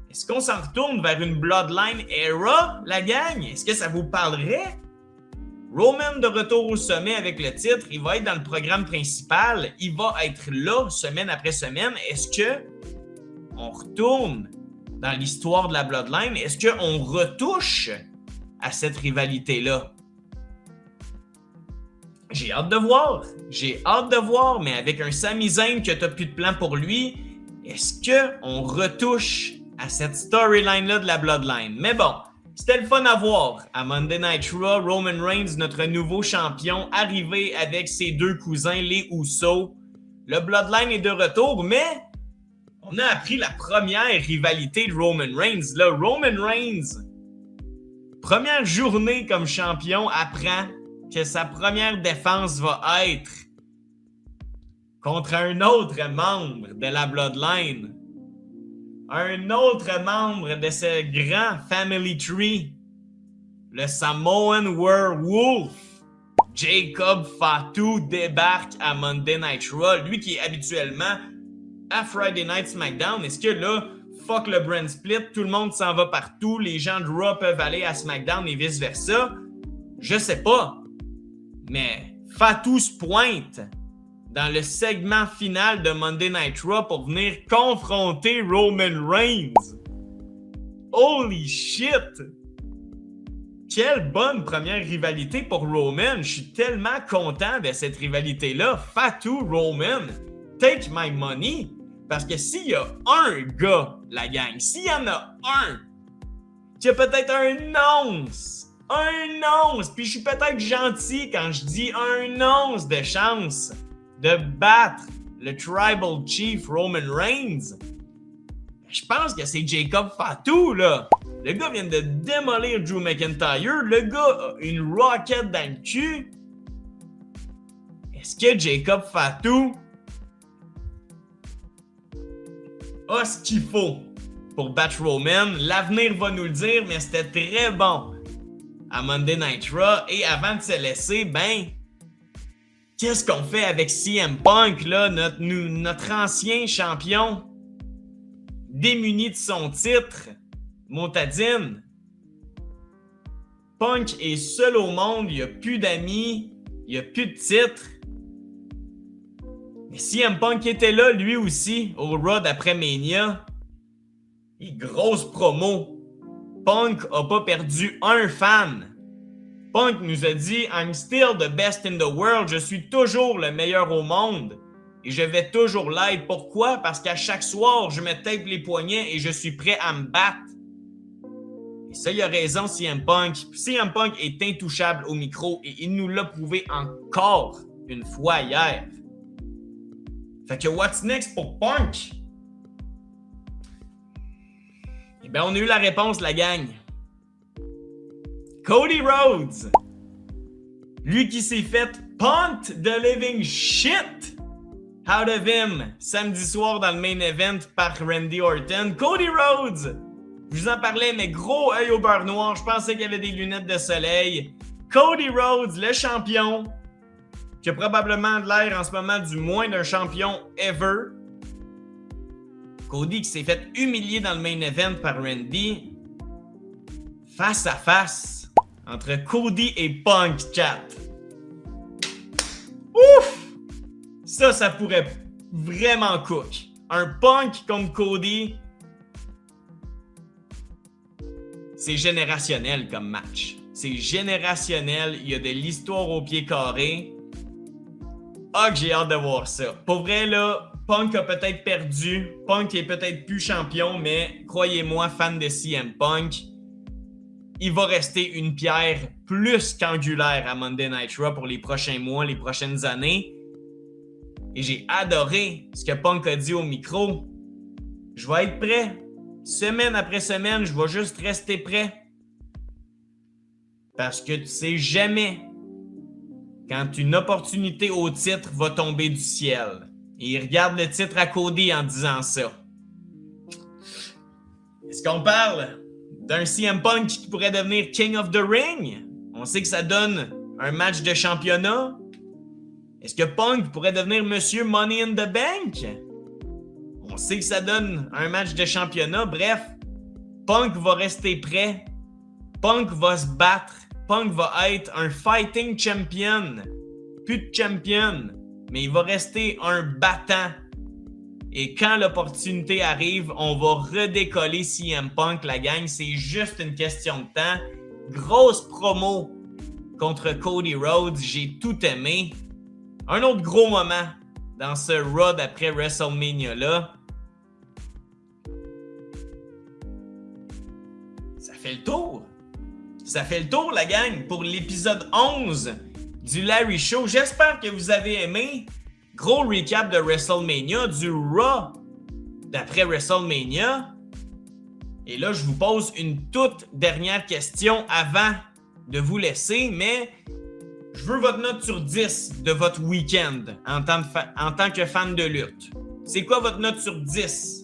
Est-ce qu'on s'en retourne vers une Bloodline Era, la gang? Est-ce que ça vous parlerait? Roman de retour au sommet avec le titre, il va être dans le programme principal, il va être là semaine après semaine. Est-ce que on retourne dans l'histoire de la Bloodline? Est-ce qu'on retouche à cette rivalité-là? J'ai hâte de voir, mais avec un Sami Zayn que t'as plus de plan pour lui, est-ce qu'on retouche à cette storyline-là de la Bloodline? Mais bon, c'était le fun à voir. À Monday Night Raw, Roman Reigns, notre nouveau champion, arrivé avec ses deux cousins, les Usos. Le Bloodline est de retour, mais on a appris la première rivalité de Roman Reigns. Là, Roman Reigns, première journée comme champion, apprend que sa première défense va être contre un autre membre de la Bloodline. Un autre membre de ce grand family tree. Le Samoan Werewolf. Jacob Fatu débarque à Monday Night Raw. Lui qui est habituellement à Friday Night SmackDown. Est-ce que là, fuck le brand split, tout le monde s'en va partout, les gens de Raw peuvent aller à SmackDown et vice-versa? Je sais pas. Mais Fatu se pointe dans le segment final de Monday Night Raw pour venir confronter Roman Reigns. Holy shit! Quelle bonne première rivalité pour Roman. Je suis tellement content de cette rivalité-là. Fatu Roman, take my money. Parce que s'il y a un gars, la gang, s'il y en a un qui a peut-être un once, puis je suis peut-être gentil quand je dis un once de chance de battre le Tribal Chief Roman Reigns, je pense que c'est Jacob Fatu, là. Le gars vient de démolir Drew McIntyre. Le gars a une rocket dans le cul. Est-ce que Jacob Fatu a ce qu'il faut pour battre Roman? L'avenir va nous le dire, mais c'était très bon à Monday Night Raw. Et avant de se laisser, qu'est-ce qu'on fait avec CM Punk, là, notre ancien champion, démuni de son titre, Montadine? Punk est seul au monde, il n'y a plus d'amis, il n'y a plus de titre. Mais CM Punk était là, lui aussi, au Raw d'après Mania. Et grosse promo. Punk a pas perdu un fan. Punk nous a dit « I'm still the best in the world. Je suis toujours le meilleur au monde. Et je vais toujours l'être. Pourquoi? Parce qu'à chaque soir, je me tape les poignets et je suis prêt à me battre. » Et ça, il a raison, CM Punk. CM Punk est intouchable au micro et il nous l'a prouvé encore une fois hier. Fait que what's next pour Punk? Eh bien, on a eu la réponse, la gang. Cody Rhodes. Lui qui s'est fait punt the living shit out of him samedi soir dans le main event par Randy Orton. Cody Rhodes. Je vous en parlais, mais gros œil au beurre noir. Je pensais qu'il y avait des lunettes de soleil. Cody Rhodes, le champion, qui a probablement l'air en ce moment du moins d'un champion ever. Cody qui s'est fait humilier dans le main event par Randy. Face à face entre Cody et Punk, chat. Ouf! Ça pourrait vraiment cook. Un Punk contre Cody. C'est générationnel comme match. C'est générationnel. Il y a de l'histoire au pied carré. Ah, que j'ai hâte de voir ça. Pour vrai, là, Punk a peut-être perdu. Punk est peut-être plus champion, mais croyez-moi, fan de CM Punk, il va rester une pierre plus qu'angulaire à Monday Night Raw pour les prochains mois, les prochaines années. Et j'ai adoré ce que Punk a dit au micro. Je vais être prêt. Semaine après semaine, je vais juste rester prêt. Parce que tu sais jamais quand une opportunité au titre va tomber du ciel. Et il regarde le titre à Cody en disant ça. Est-ce qu'on parle d'un CM Punk qui pourrait devenir King of the Ring? On sait que ça donne un match de championnat. Est-ce que Punk pourrait devenir Monsieur Money in the Bank? On sait que ça donne un match de championnat. Bref, Punk va rester prêt. Punk va se battre. Punk va être un fighting champion. Plus de champion, mais il va rester un battant. Et quand l'opportunité arrive, on va redécoller CM Punk, la gang. C'est juste une question de temps. Grosse promo contre Cody Rhodes. J'ai tout aimé. Un autre gros moment dans ce Raw après WrestleMania-là. Ça fait le tour. Ça fait le tour, la gang, pour l'épisode 11 du Larry Show. J'espère que vous avez aimé. Gros recap de WrestleMania, du Raw d'après WrestleMania. Et là, je vous pose une toute dernière question avant de vous laisser, mais je veux votre note sur 10 de votre week-end en tant que fan de lutte. C'est quoi votre note sur 10?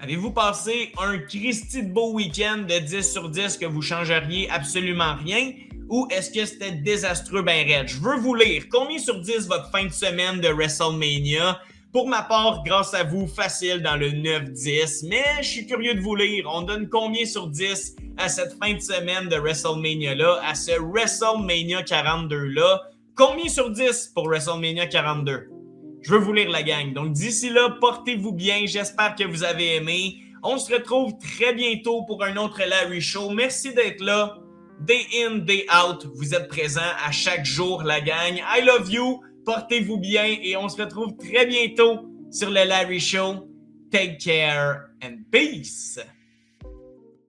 Avez-vous passé un Christy de beau week-end de 10 sur 10 que vous changeriez absolument rien? Ou est-ce que c'était désastreux ben raide? Je veux vous lire. Combien sur 10 votre fin de semaine de WrestleMania? Pour ma part, grâce à vous, facile dans le 9-10. Mais je suis curieux de vous lire. On donne combien sur 10 à cette fin de semaine de WrestleMania-là, à ce WrestleMania 42-là? Combien sur 10 pour WrestleMania 42? Je veux vous lire, la gang. Donc d'ici là, portez-vous bien. J'espère que vous avez aimé. On se retrouve très bientôt pour un autre Larry Show. Merci d'être là. Day in, day out. Vous êtes présents à chaque jour, la gang. I love you. Portez-vous bien et on se retrouve très bientôt sur le Larry Show. Take care and peace.